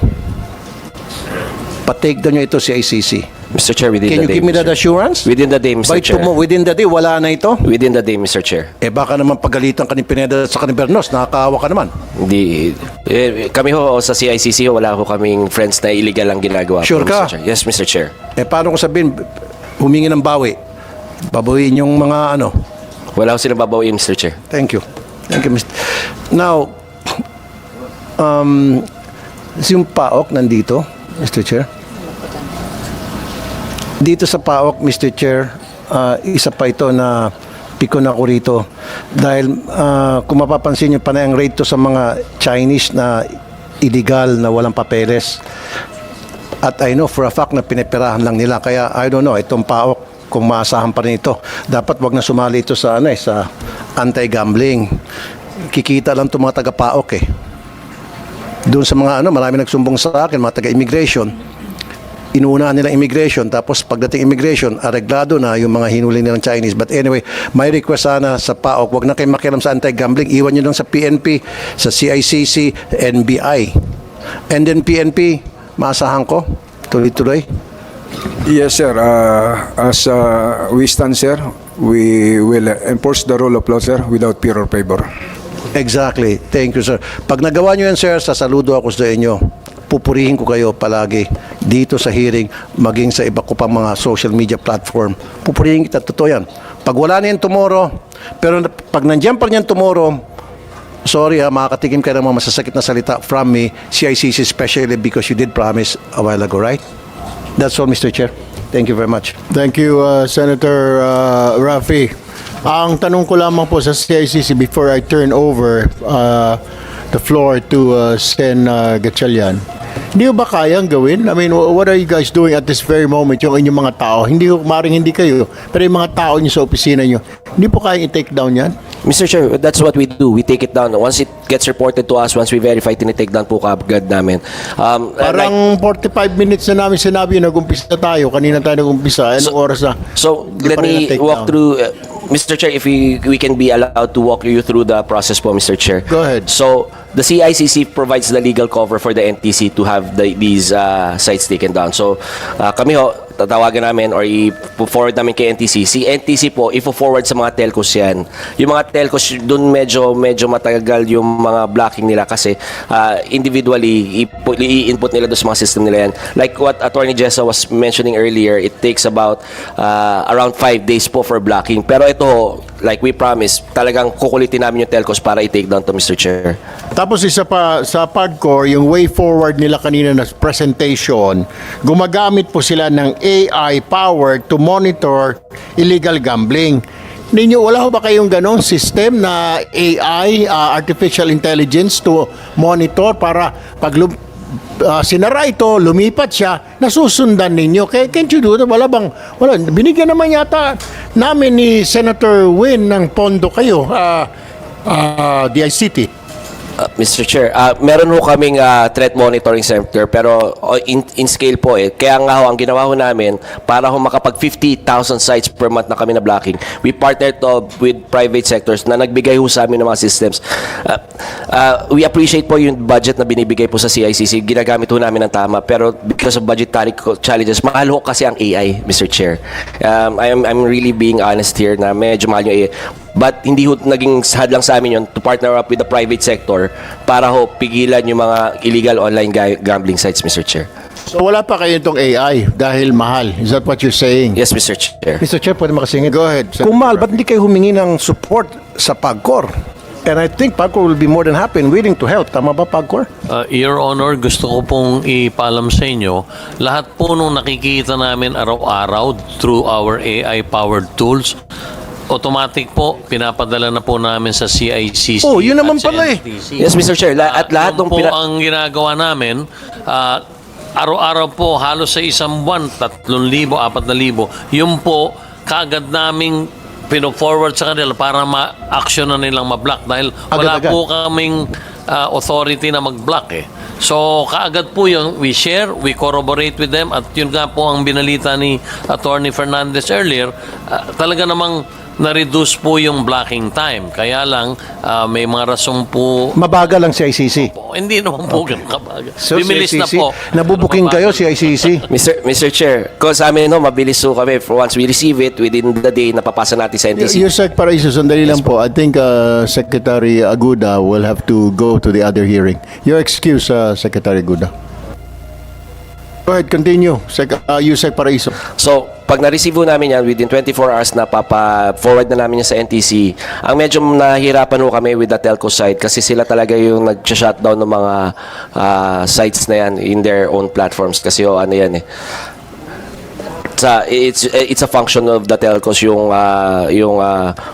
Patake down nyo ito si ICC. Mr. Chair, within Can the you day. give me that Mr. assurance? Within the day, Mr. By Chair. within the day, wala na ito? Within the day, Mr. Chair. Baka naman pagalitan ka ni Pineda sa ni Bernos, nakakaawa ka naman. Hindi. Kami ho sa CICC, wala ho kaming friends na illegal ang ginagawa. Sure po, ka? Mr. Chair. Yes, Mr. Chair. Paano ko sabihin, humingi ng bawi? Babawiin yung mga Wala ho silang babawiin, Mr. Chair. Thank you. Thank you, Mr. Now, yung PAOK nandito, Mr. Chair. Dito sa PAOK, Mr. Chair, isa pa ito na pikon ako rito. Dahil kung mapapansin nyo, panay ang raid to sa mga Chinese na illegal na walang papeles. At I know for a fact na pinipirahan lang nila. Kaya I don't know, itong PAOK, kung maasahan pa rin ito. Dapat wag na sumali ito sa, sa anti-gambling. Kikita lang itong mga taga-PAOK Doon sa mga marami nagsumbong sa akin, mga taga-immigration. Inuunahan nilang immigration, tapos pagdating immigration, areglado na yung mga hinuli nilang Chinese. But anyway, may request sana sa PAOK, wag na kayo makialam sa anti-gambling, iwan nyo lang sa PNP, sa CICC, NBI. And then PNP, maasahan ko, tuloy-tuloy. Yes, sir. As we stand, sir, we will enforce the rule of law, sir, without fear or favor. Exactly. Thank you, sir. Pag nagawa nyo yan, sir, sasaludo ako sa inyo. Pupurihin ko kayo palagi dito sa hearing, maging sa iba ko pang mga social media platform. Pupurihin kita, totoo yan. Pag wala na yan tomorrow, pero pag nandiyan pa rin yan tomorrow, sorry makakatikim kayo ng mga masasakit na salita from me, CICC especially, because you did promise a while ago, right? That's all, Mr. Chair. Thank you very much. Thank you, Senator Rafi. Ang tanong ko lamang po sa CICC before I turn over the floor to Sen Gatchalian. Hindi ba kayang gawin? I mean, what are you guys doing at this very moment? Yung inyong mga tao, maring hindi kayo, pero yung mga tao nyo sa opisina nyo, hindi po kayang i-take down yan? Mr. Chair, that's what we do. We take it down. Once it gets reported to us, once we verify, tinitake down po kaagad namin. Parang 45 minutes na namin sinabi, nag-umpisa tayo. Kanina tayo nag-umpisa. Anong oras na? So, Hindi let pa rin me na-take walk down. through, Mr. Chair, if we can be allowed to walk you through the process po, Mr. Chair. Go ahead. So, the CICC provides the legal cover for the NTC to have these sites taken down. So, kami ho, tatawagan namin or i-forward namin kay NTC. Si NTC po, i-forward sa mga telcos yan. Yung mga telcos, doon medyo matagal yung mga blocking nila kasi individually, i-input nila doon sa mga system nila yan. Like what Attorney Jessa was mentioning earlier, it takes about around 5 days po for blocking. Pero ito, like we promised, talagang kukulitin namin yung telcos para i-take down to, Mr. Chair. Tapos isa pa, sa PAGCOR, yung way forward nila kanina na presentation, gumagamit po sila ng AI power to monitor illegal gambling. Ninyo, wala ho ba kayong ganong system na AI, artificial intelligence to monitor para pag sinara ito, lumipat siya, nasusundan ninyo? Can't you do that? Wala, binigyan naman yata namin ni Senator Win ng pondo kayo, DICT. Mr. Chair, meron ho kaming threat monitoring center pero in scale po Kaya nga ho, ang ginawa ho namin para ho makapag 50,000 sites per month na kami na blocking. We partnered with private sectors na nagbigay ho sa amin ng mga systems. We appreciate po yung budget na binibigay po sa CICC. Ginagamit ho namin ng tama pero because of budgetary challenges, mahal ho kasi ang AI, Mr. Chair. I'm really being honest here na medyo mahal yung AI. But hindi ho naging hadlang sa amin yun to partner up with the private sector para ho pigilan yung mga illegal online gambling sites, Mr. Chair. So wala pa kayo itong AI dahil mahal. Is that what you're saying? Yes, Mr. Chair. Mr. Chair, pwede makasingit? Go ahead, Senator. Kung mahal, ba't hindi kayo humingi ng support sa PAGCOR? And I think PAGCOR will be more than happy and willing to help. Tama ba, PAGCOR? Your Honor, gusto ko pong ipaalam sa inyo, lahat po nung nakikita namin araw-araw through our AI-powered tools, automatic po, pinapadala na po namin sa CICC. Oh, yun naman at sa pala eh. NTC. Yes, Mr. Chair. At lahat Yun ng po ang ginagawa namin, araw-araw po, halos sa isang buwan, 3,000, 4,000, yun po, kaagad naming pino-forward sa kanila para ma-action na nilang ma-block dahil wala Agad-agad. po kaming authority na mag-block eh. So, kaagad po yun, we share, we corroborate with them at yun nga po ang binalita ni Attorney Fernandez earlier, talaga namang na-reduce po yung blocking time. Kaya lang, may mga rason po, Mabagal lang si ICC. hindi naman po ganun kabaga. So, Bimilis na CICC, po. nabubuking kayo si ICC. Mr. Chair, because sa amin, mabilis po kami. Once we receive it, within the day, napapasa natin sa NTC. Your Sec Paraiso, sandali lang po. I think Secretary Aguda will have to go to the other hearing. Your excuse, Secretary Aguda. Go ahead, continue. You Sec Paraiso. So, pag na-receive po namin yan, within 24 hours na papa-forward na namin yan sa NTC, ang medyo nahihirapan po kami with the telco side kasi sila talaga yung nag-shutdown ng mga sites na yan in their own platforms kasi ano yan eh. It's a function of the telcos yung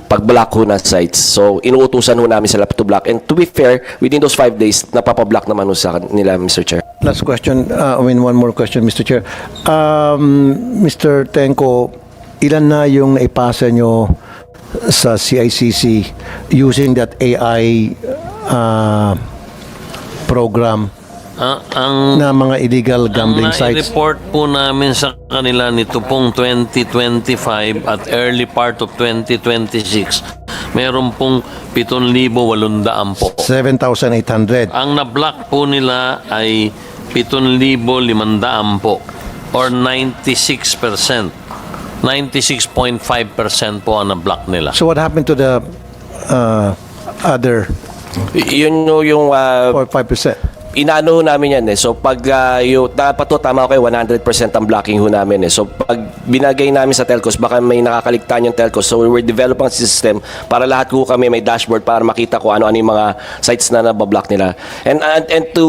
pag-block ho na sites. So, inuutusan ho namin sila to block. And to be fair, within those 5 days, napapablock naman ho sa nila, Mr. Chair. Last question, one more question, Mr. Chair. Mr. Tenko, ilan na yung naipasa nyo sa CICC using that AI program na mga illegal gambling sites? report po namin sa kanila nito pong 2025 at early part of 2026, meron pong 7,800 po. 7,800. Ang na-block po nila ay 7,500 po or 96%. 96.5% po ang na-block nila. So what happened to the other Yun yung 4 5%? inaano ho namin yan eh. So pag dapat to tama ko kayo 100% ang blocking ho namin eh. So pag binagay namin sa telcos baka may nakakaligtan yung telcos. So we're developing a system para lahat ko kami may dashboard para makita ko ano yung mga sites na nabablock nila. And to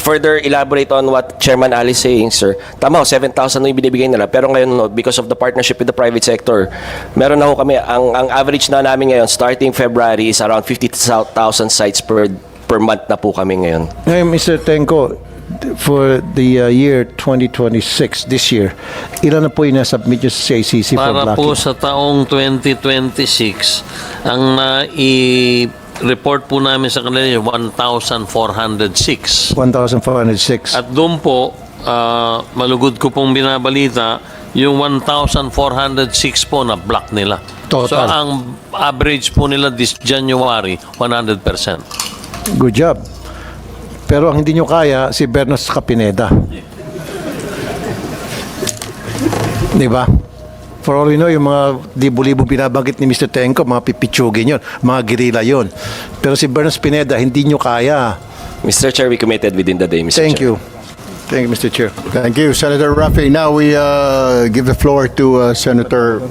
further elaborate on what Chairman Ali is saying, sir, tama ho, 7,000 yung binibigay nila. Pero ngayon no, because of the partnership with the private sector, meron na ho kami ang average na namin ngayon starting February is around 50,000 sites per month na po kami ngayon. Ngayon, Mr. Tenko, for the year 2026, this year, ilan na po yung nasubmit nyo sa CICC for Para blocking? po sa taong 2026, ang i-report po namin sa kanila yung 1,406. 1,406. At doon po, malugod ko pong binabalita, yung 1,406 po na block nila. Total. So ang average po nila this January, 100%. Good job. Pero ang hindi nyo kaya, si Bernas Capineda. Di ba? For all we know, yung mga libo-libo binabanggit ni Mr. Tenko, mga pipitsugin yun, mga gerila yun. Pero si Bernas Pineda, hindi nyo kaya. Mr. Chair, we committed within the day, Mr. Thank Chair. you. Thank you, Mr. Chair. Thank you, Senator Rafi. Now we give the floor to Senator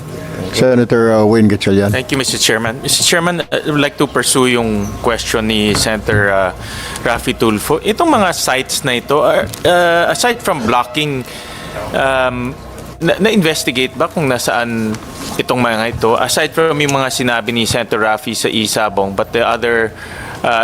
Wayne Gatchalian. Thank you, Mr. Chairman. Mr. Chairman, I would like to pursue yung question ni Senator Rafi Tulfo. Itong mga sites na ito, aside from blocking, na-investigate ba kung nasaan itong mga ito? Aside from yung mga sinabi ni Senator Rafi sa Isabong, but the other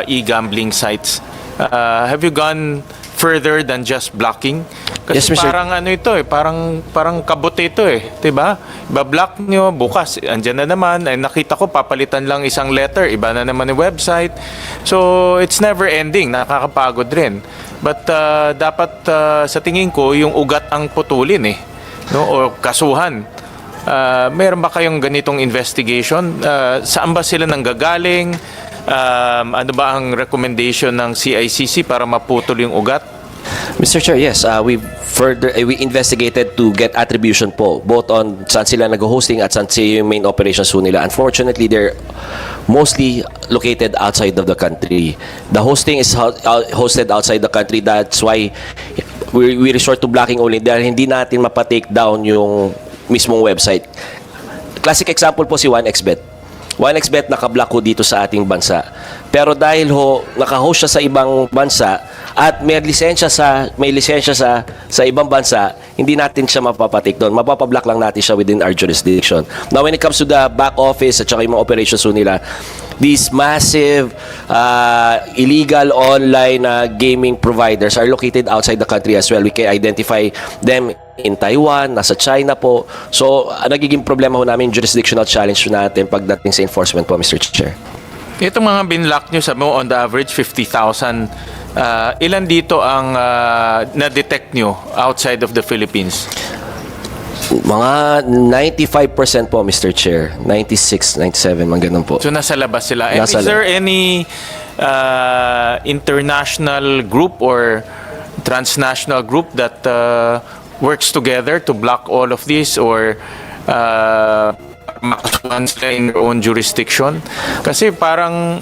e-gambling sites, have you gone further than just blocking? Kasi Yes, Mr. parang ano ito eh, parang kabote ito eh, 'di ba? Iba-block nyo, bukas andyan na naman, ay nakita ko papalitan lang isang letter, iba na naman yung website. So it's never ending, nakakapagod rin. But dapat sa tingin ko yung ugat ang putulin eh, no? O kasuhan. Meron ba kayong ganitong investigation? Saan ba sila nanggagaling? Ano ba ang recommendation ng CICC para maputol yung ugat? Mr. Chair, yes, we investigated to get attribution po both on saan sila nag-hosting at saan sila yung main operations po nila. Unfortunately, they're mostly located outside of the country. The hosting is hosted outside the country. That's why we resort to blocking only dahil hindi natin mapa-take down yung mismong website. Classic example po si 1xBet. 1xBet naka-block ho dito sa ating bansa. Pero dahil ho naka-host siya sa ibang bansa at may lisensya sa ibang bansa, hindi natin siya mapapatake doon. Mapapablock lang natin siya within our jurisdiction. Now when it comes to the back office at saka yung mga operations ho nila, these massive illegal online gaming providers are located outside the country as well. We can identify them in Taiwan, nasa China po. So, nagiging problema ho namin yung jurisdictional challenge natin pagdating sa enforcement po, Mr. Chair. Itong mga binlock nyo, sabi mo on the average 50,000. Ilan dito ang na-detect nyo outside of the Philippines? Mga 95% po, Mr. Chair. 96, 97, mga ganun po. So nasa labas sila. And Nasa is there any international group or transnational group that works together to block all of this or makasuhan sila in their own jurisdiction? Kasi parang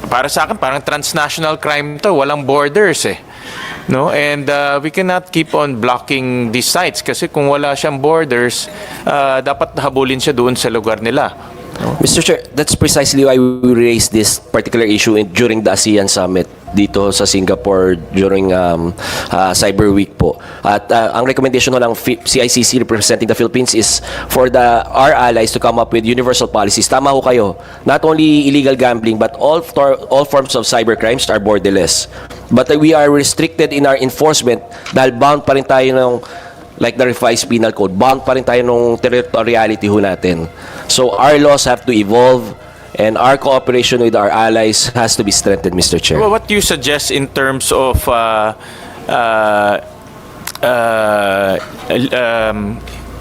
para sa akin parang transnational crime to, walang borders eh. No, and we cannot keep on blocking these sites kasi kung wala siyang borders, dapat habulin siya doon sa lugar nila. No? Mr. Chair, that's precisely why we raised this particular issue during the ASEAN Summit dito sa Singapore during Cyber Week po. At ang recommendation ng CICC representing the Philippines is for our allies to come up with universal policies. Tama ho kayo. Not only illegal gambling but all forms of cybercrimes are borderless. But we are restricted in our enforcement dahil bound pa rin tayo ng like the revised penal code, bound pa rin tayo ng territoriality ho natin. So our laws have to evolve and our cooperation with our allies has to be strengthened, Mr. Chair. Well, what do you suggest in terms of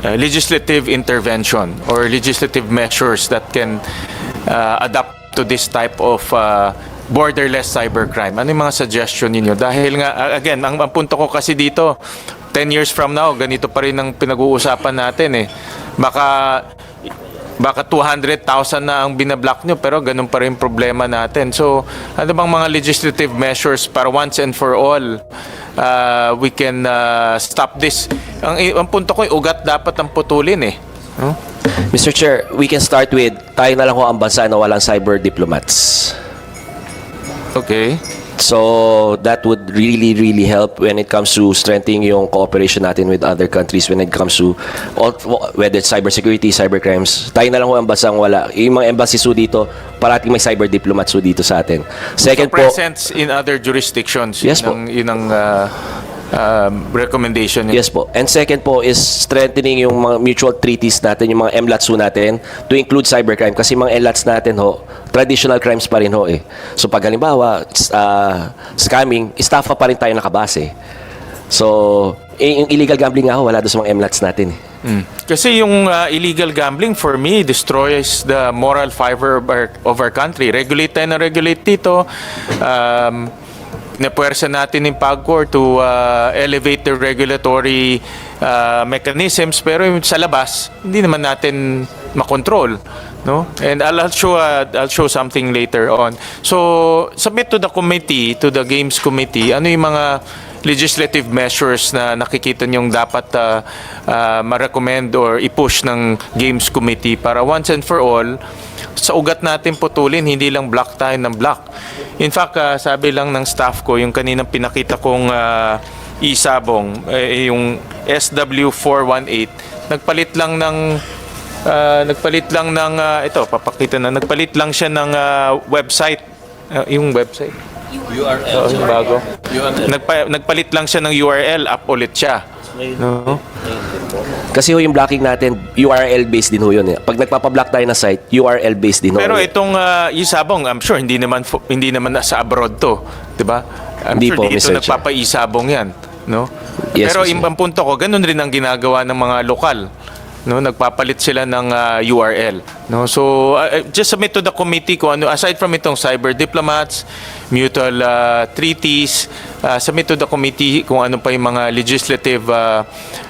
legislative intervention or legislative measures that can adapt to this type of borderless cybercrime? Ano yung mga suggestion ninyo? Dahil nga, again, ang punto ko kasi dito, 10 years from now, ganito pa rin ang pinag-uusapan natin eh. Baka 200,000 na ang binablock nyo, pero ganun pa rin problema natin. So, ano bang mga legislative measures para once and for all, we can stop this? Ang punto ko, ugat dapat ang putulin eh. No? Mr. Chair, we can start with tayo na lang ho ang bansa na walang cyber diplomats. Okay. So that would really, really help when it comes to strengthening yung cooperation natin with other countries when it comes to whether it's cybersecurity, cybercrimes. Tayo na lang ho ang bansang wala. Yung mga embassies ho dito, parating may cyber diplomats ho dito sa atin. Second so, po, presence in other jurisdictions. Yes po. Yun ang recommendation. Yes po. And second po is strengthening yung mga mutual treaties natin, yung mga MLATs ho natin to include cybercrime. Kasi mga MLATs natin ho, traditional crimes pa rin ho eh. So pag halimbawa, scamming, estafa pa rin tayo nakabase. So, yung illegal gambling nga ho, wala doon sa mga MLATs natin eh. Kasi yung illegal gambling for me destroys the moral fiber of our country. Regulate tayo na regulate dito. Napuwersa natin yung PAGCOR to elevate the regulatory mechanisms, pero sa labas hindi naman natin makontrol, no? And I'll show something later on. So submit to the committee, to the Games Committee, ano yung mga legislative measures na nakikita niyong dapat ma-recommend or i-push ng Games Committee para once and for all sa ugat natin putulin, hindi lang block tayo ng block. In fact, sabi lang ng staff ko, yung kaninang pinakita kong isabong, yung SW418, nagpalit lang siya ng website. Yung website. URL. Yung bago. Nagpalit lang siya ng URL, up ulit siya. No? Kasi ho yung blocking natin, URL-based din ho yun eh. Pag nagpapablock tayo na site, URL-based din ho. Pero itong isabong, I'm sure hindi naman nasa abroad to, 'di ba? I'm Hindi sure po, dito Mr. Chair. nagpapaisabong 'yan, no? Yes, Pero Mr. ang punto ko, ganun rin ang ginagawa ng mga lokal. No, nagpapalit sila ng URL, no? So just submit to the committee kung ano, aside from itong cyber diplomats, mutual treaties, submit to the committee kung ano pa yung mga legislative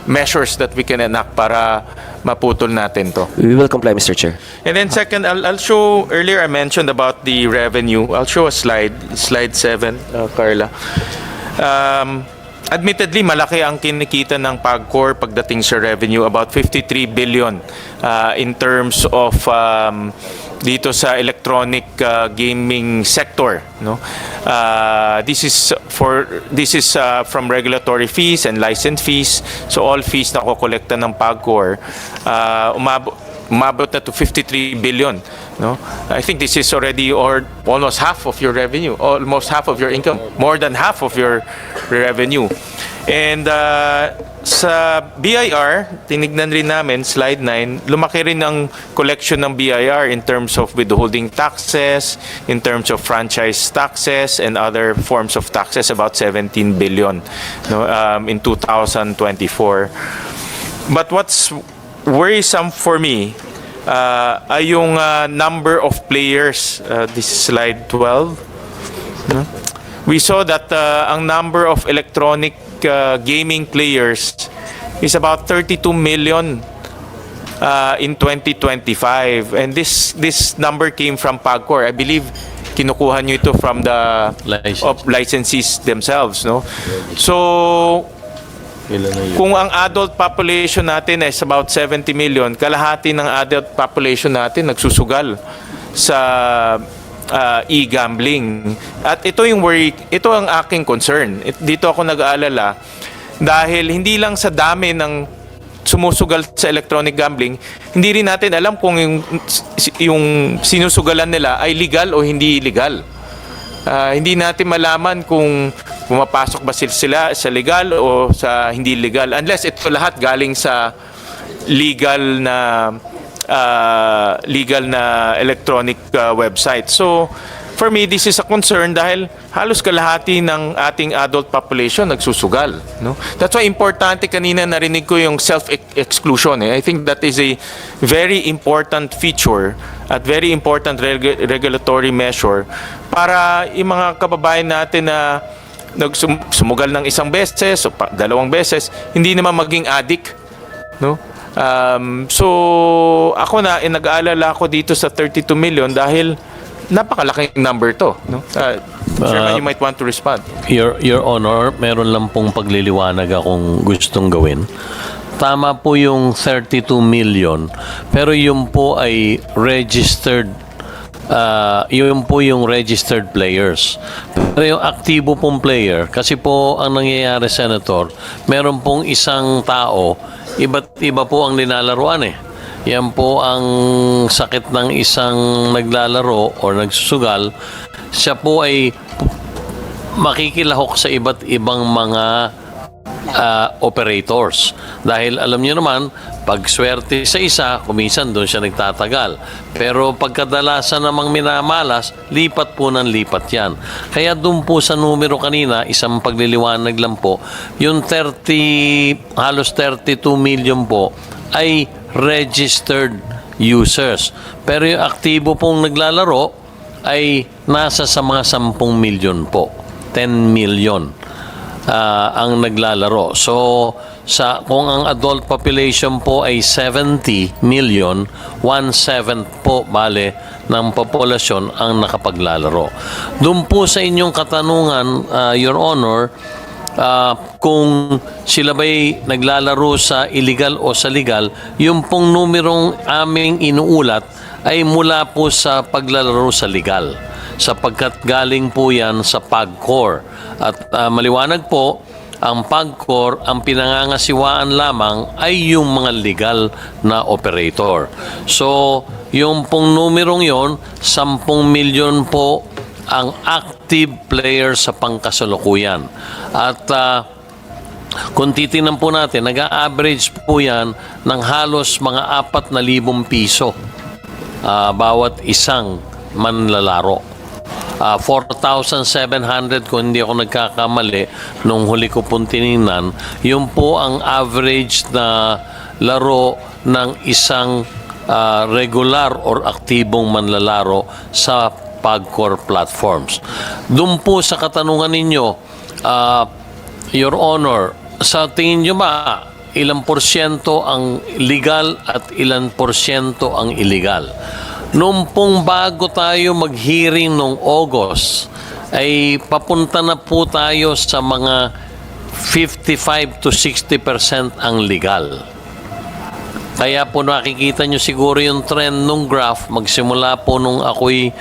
measures that we can enact para maputol natin to. We will comply, Mr. Chair. And then second, I'll show, earlier I mentioned about the revenue. I'll show a slide 7, Carla. Admittedly, malaki ang kinikita ng PAGCOR pagdating sa revenue, about 53 billion in terms of dito sa electronic gaming sector, no. This is from regulatory fees and license fees. So all fees na kokolekta ng PAGCOR umabot na to 53 billion, no. I think this is already almost half of your revenue, almost half of your income, more than half of your revenue. And sa BIR, tinignan rin namin, slide 9, lumaki rin ang collection ng BIR in terms of withholding taxes, in terms of franchise taxes, and other forms of taxes, about 17 billion, no, in 2024. But what's worrisome for me ay yung number of players. This is slide 12. No? We saw that ang number of electronic gaming players is about 32 million in 2025. And this number came from PAGCOR. I believe kinukuha nyo ito from the licensees themselves. No? So, kung ang adult population natin is about 70 million, kalahati ng adult population natin nagsusugal sa e-gambling. At ito yung worry, ito ang aking concern. Dito ako nag-aalala dahil hindi lang sa dami ng sumusugal sa electronic gambling, hindi rin natin alam kung yung sinusugalan nila ay legal o hindi legal. Hindi natin malaman kung pumapasok ba sila sa legal o sa hindi legal, unless ito lahat galing sa legal na electronic website. So for me, this is a concern dahil halos kalahati ng ating adult population nagsusugal, no? That's why importante, kanina narinig ko yung self-exclusion. I think that is a very important feature at very important regulatory measure para yung mga kababayan natin na sumugal ng isang beses o dalawang beses, hindi naman maging addict, no? So ako nag-aalala ako dito sa 32 million dahil napakalaking number to, no? Chairman, you might want to respond. Your Honor, meron lang pong pagliliwanag akong gustong gawin. Tama po yung 32 million, pero yun po ay registered, yun po yung registered players. Pero yung aktibo pong player, kasi po ang nangyayari, Senator, meron pong isang tao, iba't iba po ang linalaruan eh. Yan po ang sakit ng isang naglalaro o nagsusugal. Siya po ay makikilahok sa iba't ibang mga operators. Dahil alam niyo naman, pag swerte sa isa, kuminsan doon siya nagtatagal. Pero pagkadalasan namang minamalas, lipat po ng lipat yan. Kaya doon po sa numero kanina, isang pagliliwanag lang po, yung halos 32 million po ay registered users. Pero yung aktibo pong naglalaro ay nasa sa mga 10 million po. 10 million ang naglalaro. So, kung ang adult population po ay 70 million, 1/7 po bale ng populasyon ang nakapaglalaro. Doon po sa inyong katanungan, Your Honor, kung sila ba'y naglalaro sa illegal o sa legal, yung pong numerong aming inuulat ay mula po sa paglalaro sa legal, sapagkat galing po yan sa PAGCOR. At maliwanag po, ang PAGCOR, ang pinangangasiwaan lamang ay yung mga legal na operator. So, yung pong numerong yon, 10 milyon po ang active player sa pangkasalukuyan. At kung titingnan po natin, nag-a-average po yan ng halos mga 4,000 piso bawat isang manlalaro. 4,700 kung hindi ako nagkakamali nung huli ko pong tinignan, yun po ang average na laro ng isang regular or aktibong manlalaro sa PAGCOR platforms. Doon po sa katanungan ninyo, Your Honor, sa tingin nyo ba ilang porsyento ang legal at ilang porsyento ang illegal? Noong pong bago tayo mag-hearing noong August, ay papunta na po tayo sa mga 55 to 60% ang legal. Kaya po nakikita nyo siguro yung trend nung graph, magsimula po nung ako'y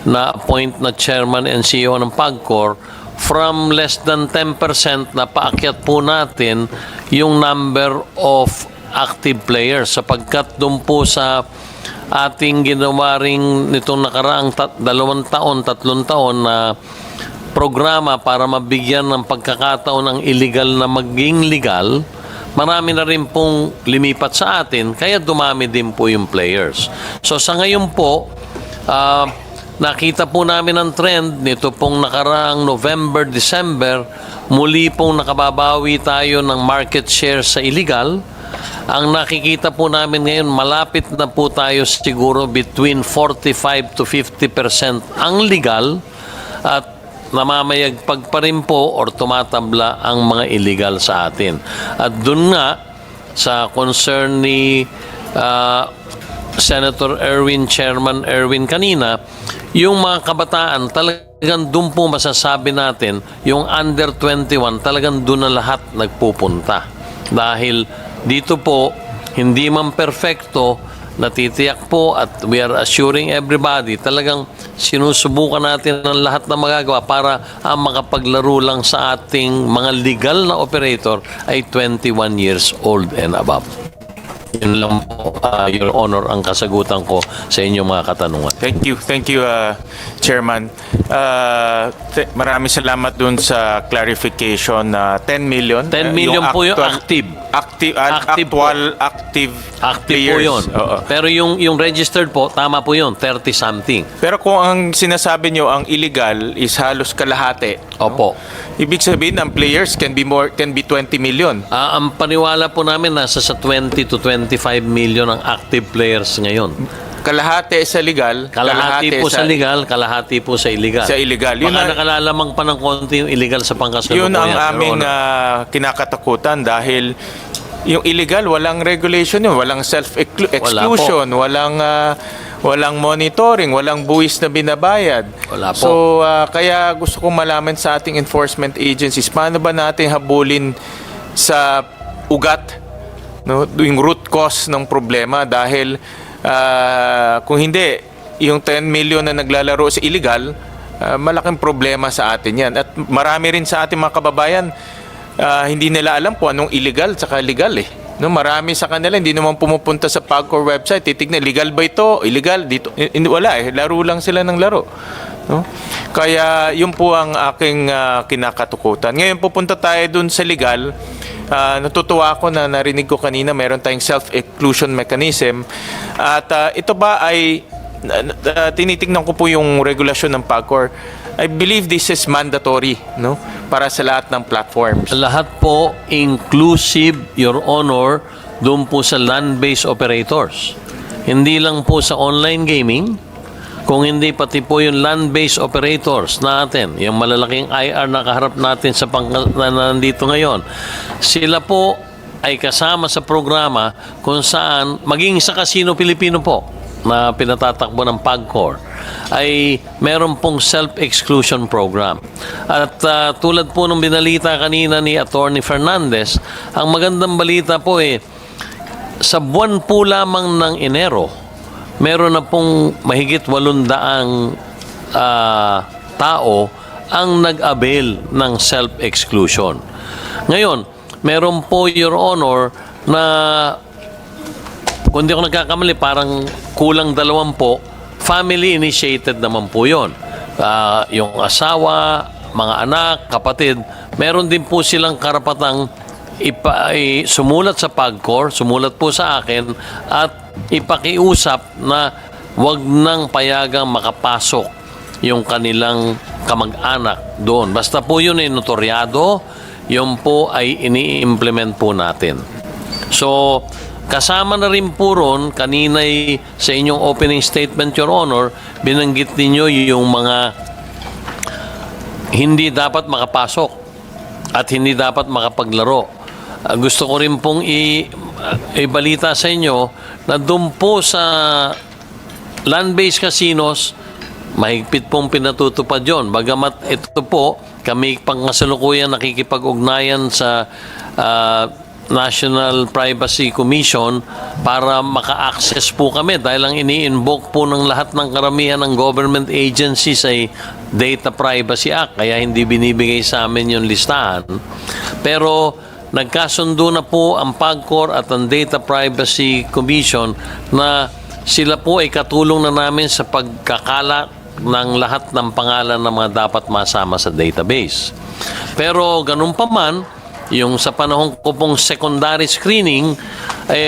na-appoint na chairman and CEO ng PAGCOR, from less than 10% na paakyat po natin yung number of active players, sapagkat doon po sa ating ginawa rin nitong nakaraang 2 taon, 3 taon na programa para mabigyan ng pagkakataon ng illegal na maging legal, marami na rin pong lumipat sa atin, kaya dumami din po yung players. So sa ngayon po, nakita po namin ang trend nito pong nakaraang November, December, muli pong nakababawi tayo ng market share sa illegal. Ang nakikita po namin ngayon, malapit na po tayo siguro between 45 to 50% ang legal at namamayagpag pa rin po or tumatabla ang mga illegal sa atin. At dun nga, sa concern ni Senator Erwin, Chairman Erwin kanina, yung mga kabataan, talagang dun po masasabi natin, yung under 21, talagang dun na lahat nagpupunta. Dahil dito po, hindi man perfecto, natitiyak po at we are assuring everybody, talagang sinusubukan natin ang lahat na magagawa para ang makapaglaro lang sa ating mga legal na operator ay 21 years old and above. Yun lang po, Your Honor, ang kasagutan ko sa inyong mga katanungan. Thank you, Chairman. Maraming salamat dun sa clarification na 10 million. 10 million po yung active. Active Active po yun. Pero yung registered po, tama po yun, 30-something. Pero kung ang sinasabi nyo, ang illegal is halos kalahati. Opo. Ibig sabihin, ang players can be 20 million. Ang paniwala po namin, nasa sa 20 to 25 million ang active players ngayon. Kalahati sa legal, Kalahati po sa legal, kalahati po sa illegal. Sa illegal. Yun Baka nakalalamang pa ng konti yung illegal sa pangkasalukuyan. Yun ang Your aming Honor. kinakatakutan dahil yung illegal, walang regulation yun, walang self-exclusion, walang monitoring, walang buwis na binabayad. Wala po. So, kaya gusto kong malaman sa ating enforcement agencies, paano ba natin habulin sa ugat, no, yung root cause ng problema dahil kung hindi, yung 10 million na naglalaro sa illegal, malaking problema sa atin yan. At marami rin sa ating mga kababayan, hindi nila alam kung anong illegal at legal eh. No, marami sa kanila hindi naman pumupunta sa PAGCOR website, titignan legal ba ito, illegal dito. Wala eh, laro lang sila ng laro. No? Kaya yun po ang aking kinakatukutan. Ngayon pupunta tayo dun sa legal. Natutuwa ako na narinig ko kanina meron tayong self-exclusion mechanism. At ito ba ay tinitingnan ko po yung regulasyon ng PAGCOR. I believe this is mandatory, no, para sa lahat ng platforms. Lahat po inclusive, Your Honor, doon po sa land-based operators. Hindi lang po sa online gaming, kung hindi pati po yung land-based operators natin, yung malalaking IR na kaharap natin sa na nandito ngayon. Sila po ay kasama sa programa kung saan, maging sa Casino Pilipino po, na pinatatakbo ng PAGCOR, ay meron pong self-exclusion program. At tulad po ng binalita kanina ni Attorney Fernandez, ang magandang balita po sa buwan po lamang ng Enero, meron na pong mahigit 800 tao ang nag-avail ng self-exclusion. Ngayon, meron po, Your Honor, na kung di ako nagkakamali, parang kulang 20, family-initiated naman po yun. Yung asawa, mga anak, kapatid, meron din po silang karapatang sumulat sa PAGCOR, sumulat po sa akin, at ipakiusap na wag nang payagang makapasok yung kanilang kamag-anak doon. Basta po yun ay notoryado, yun po ay ini-implement po natin. So, kasama na rin po ron, kanina'y sa inyong opening statement, Your Honor, binanggit ninyo yung mga hindi dapat makapasok at hindi dapat makapaglaro. Gusto ko rin pong ibalita sa inyo na doon po sa land-based casinos, mahigpit pong pinatutupad yon. Bagamat ito po, kami pangkasalukuyan nakikipag-ugnayan sa National Privacy Commission para maka-access po kami dahil ang ini-invoke po ng lahat ng karamihan ng government agencies ay Data Privacy Act, kaya hindi binibigay sa amin yung listahan. Pero nagkasundo na po ang PAGCOR at ang Data Privacy Commission na sila po ay katulong na namin sa pagkakala ng lahat ng pangalan ng mga dapat masama sa database. Pero ganun pa man, yung sa panahon ko pong secondary screening,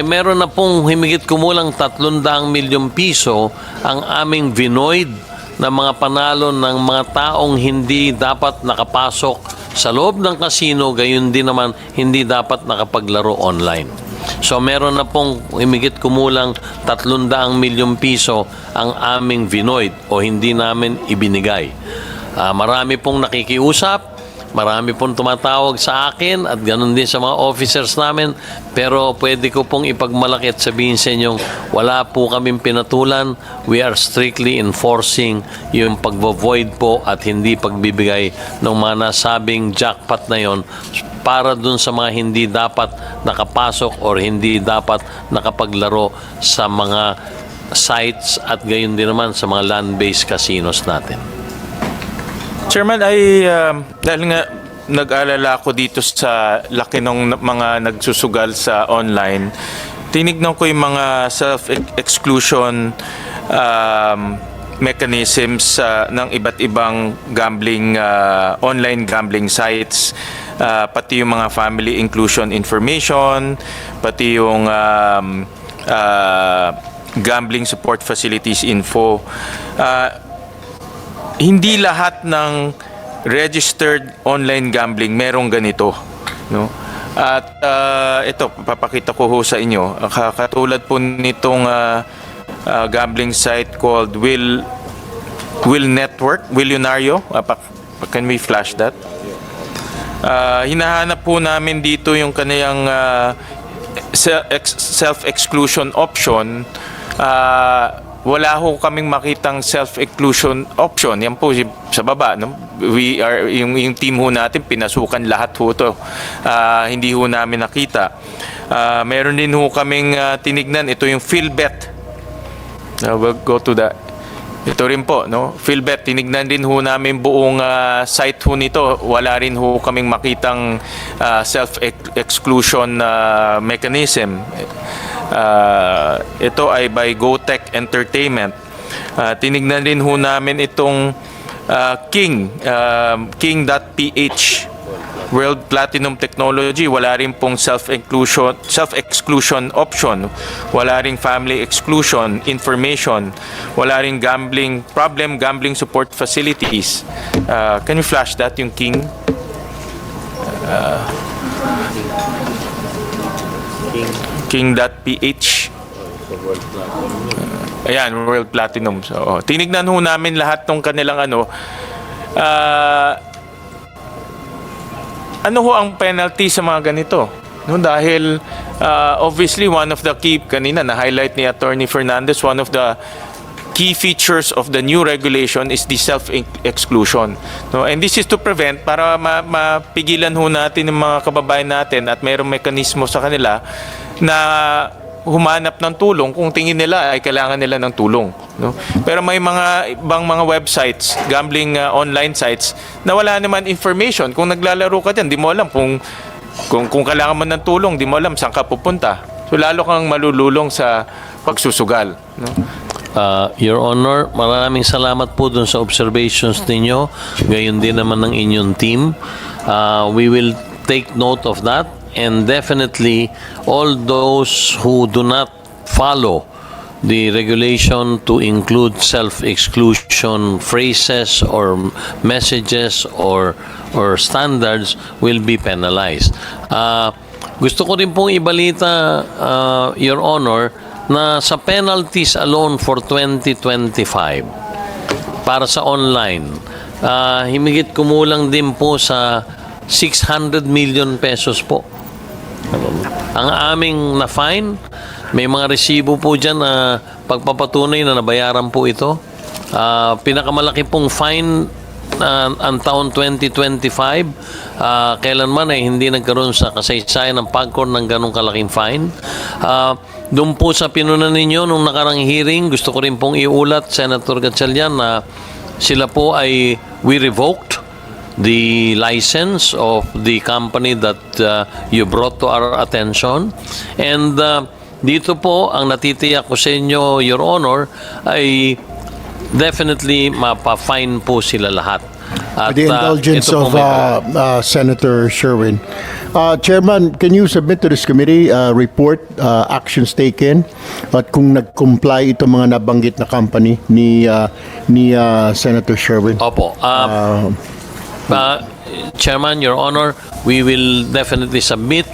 meron na pong himigit kumulang 300 milyong piso ang aming vinoid na mga panalo ng mga taong hindi dapat nakapasok sa loob ng casino, gayon din naman hindi dapat nakapaglaro online. So meron na pong himigit kumulang 300 milyong piso ang aming vinoid o hindi namin ibinigay. Marami pong nakikiusap, marami pong tumatawag sa akin at ganun din sa mga officers namin, pero pwede ko pong ipagmalaki at sabihin sa inyo, wala po kaming pinatulan. We are strictly enforcing yung pagvo-void po at hindi pagbibigay ng mga nasabing jackpot na yon para dun sa mga hindi dapat nakapasok or hindi dapat nakapaglaro sa mga sites at gayon din naman sa mga land-based casinos natin. Chairman, dahil nga nag-alala ako dito sa laki ng mga nagsusugal sa online, tinignan ko yung mga self-exclusion mechanisms ng iba't ibang gambling, online gambling sites, pati yung mga family inclusion information, pati yung gambling support facilities info. Hindi lahat ng registered online gambling merong ganito, no? At ito papakita ko ho sa inyo, katulad po nitong gambling site called Will Network, Willionario. Can we flash that? Hinahanap po namin dito yung kaniyang self-exclusion option. Wala ho kaming makitang self-exclusion option. Yan po sa baba, no? We are yung team ho natin pinasukan lahat ho to. Hindi ho namin nakita. Meron din ho kaming tinignan, ito yung PhilBet. We'll go to that. Ito rin po, no? PhilBet, tinignan din ho namin buong site ho nito. Wala rin ho kaming makitang self-exclusion mechanism. Ito ay by GoTech Entertainment. Tinignan rin ho namin itong King.ph, World Platinum Technology. Wala rin pong self-exclusion option. Wala rin family exclusion information. Wala rin gambling support facilities. Can you flash that, yung King? King.ph. Ayan, World Platinum. So, tinignan ho namin lahat ng kanilang ano ho ang penalty sa mga ganito. No, dahil obviously one of the key, kanina na-highlight ni Attorney Fernandez, one of the key features of the new regulation is the self-exclusion. No, and this is to prevent, para mapigilan ho natin yung mga kababayan natin at mayroong mekanismo sa kanila na humanap ng tulong kung tingin nila ay kailangan nila ng tulong, no? Pero may mga ibang mga websites, gambling online sites, na wala naman information. Kung naglalaro ka dyan, di mo alam kung kailangan mo ng tulong, di mo alam saan ka pupunta. So lalo kang malululong sa pagsusugal, no? Your Honor, maraming salamat po dun sa observations ninyo. Gayon din naman ng inyong team. We will take note of that. And definitely, all those who do not follow the regulation to include self-exclusion phrases or messages or standards will be penalized. Gusto ko rin pong ibalita, Your Honor, na sa penalties alone for 2025 para sa online, himigit kumulang din po sa 600 million pesos po. Ang aming na-fine, may mga resibo po dyan na pagpapatunay na nabayaran po ito. Pinakamalaki pong fine ang taon 2025, kailanman ay hindi nagkaroon sa kasaysayan ng PAGCOR ng ganong kalaking fine. Doon po sa pinunan ninyo nung nakarang hearing, gusto ko rin pong iulat, Senator Gatchalian, na sila po ay we revoked the license of the company that you brought to our attention. And dito po, ang natitiyak ko sa inyo, Your Honor, ay definitely mapa-fine po sila lahat. At, With the indulgence ito po of may- Senator Sherwin. Chairman, can you submit to this committee report, actions taken, at kung nag-comply itong mga nabanggit na company ni Senator Sherwin? Opo. Chairman, Your Honor, we will definitely submit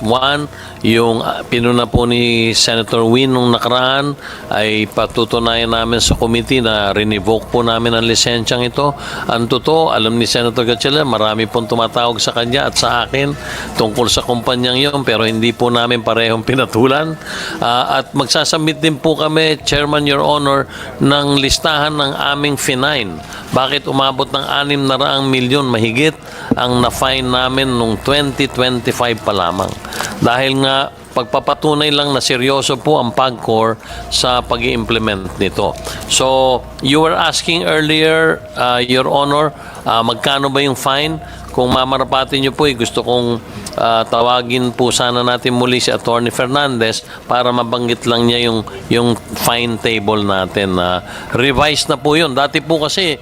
yung pinuna po ni Senator Win nung nakaraan ay patutunayan namin sa committee na renevoke po namin ang lisensyang ito. Ang totoo, alam ni Senator Gatchalian, marami pong tumatawag sa kanya at sa akin tungkol sa kumpanyang yon, pero hindi po namin parehong pinatulan. At magsasubmit din po kami, Chairman, Your Honor, ng listahan ng aming fine. Bakit umabot ng 600 milyon mahigit ang na-fine namin nung 2025 pa lamang? Dahil nga pagpapatunay lang na seryoso po ang PAGCOR sa pag-i-implement nito. So, you were asking earlier, Your Honor, magkano ba yung fine? Kung mamarapatin niyo po, gusto kong tawagin po sana natin muli si Attorney Fernandez para mabanggit lang niya yung fine table natin. Revise na po yun. Dati po kasi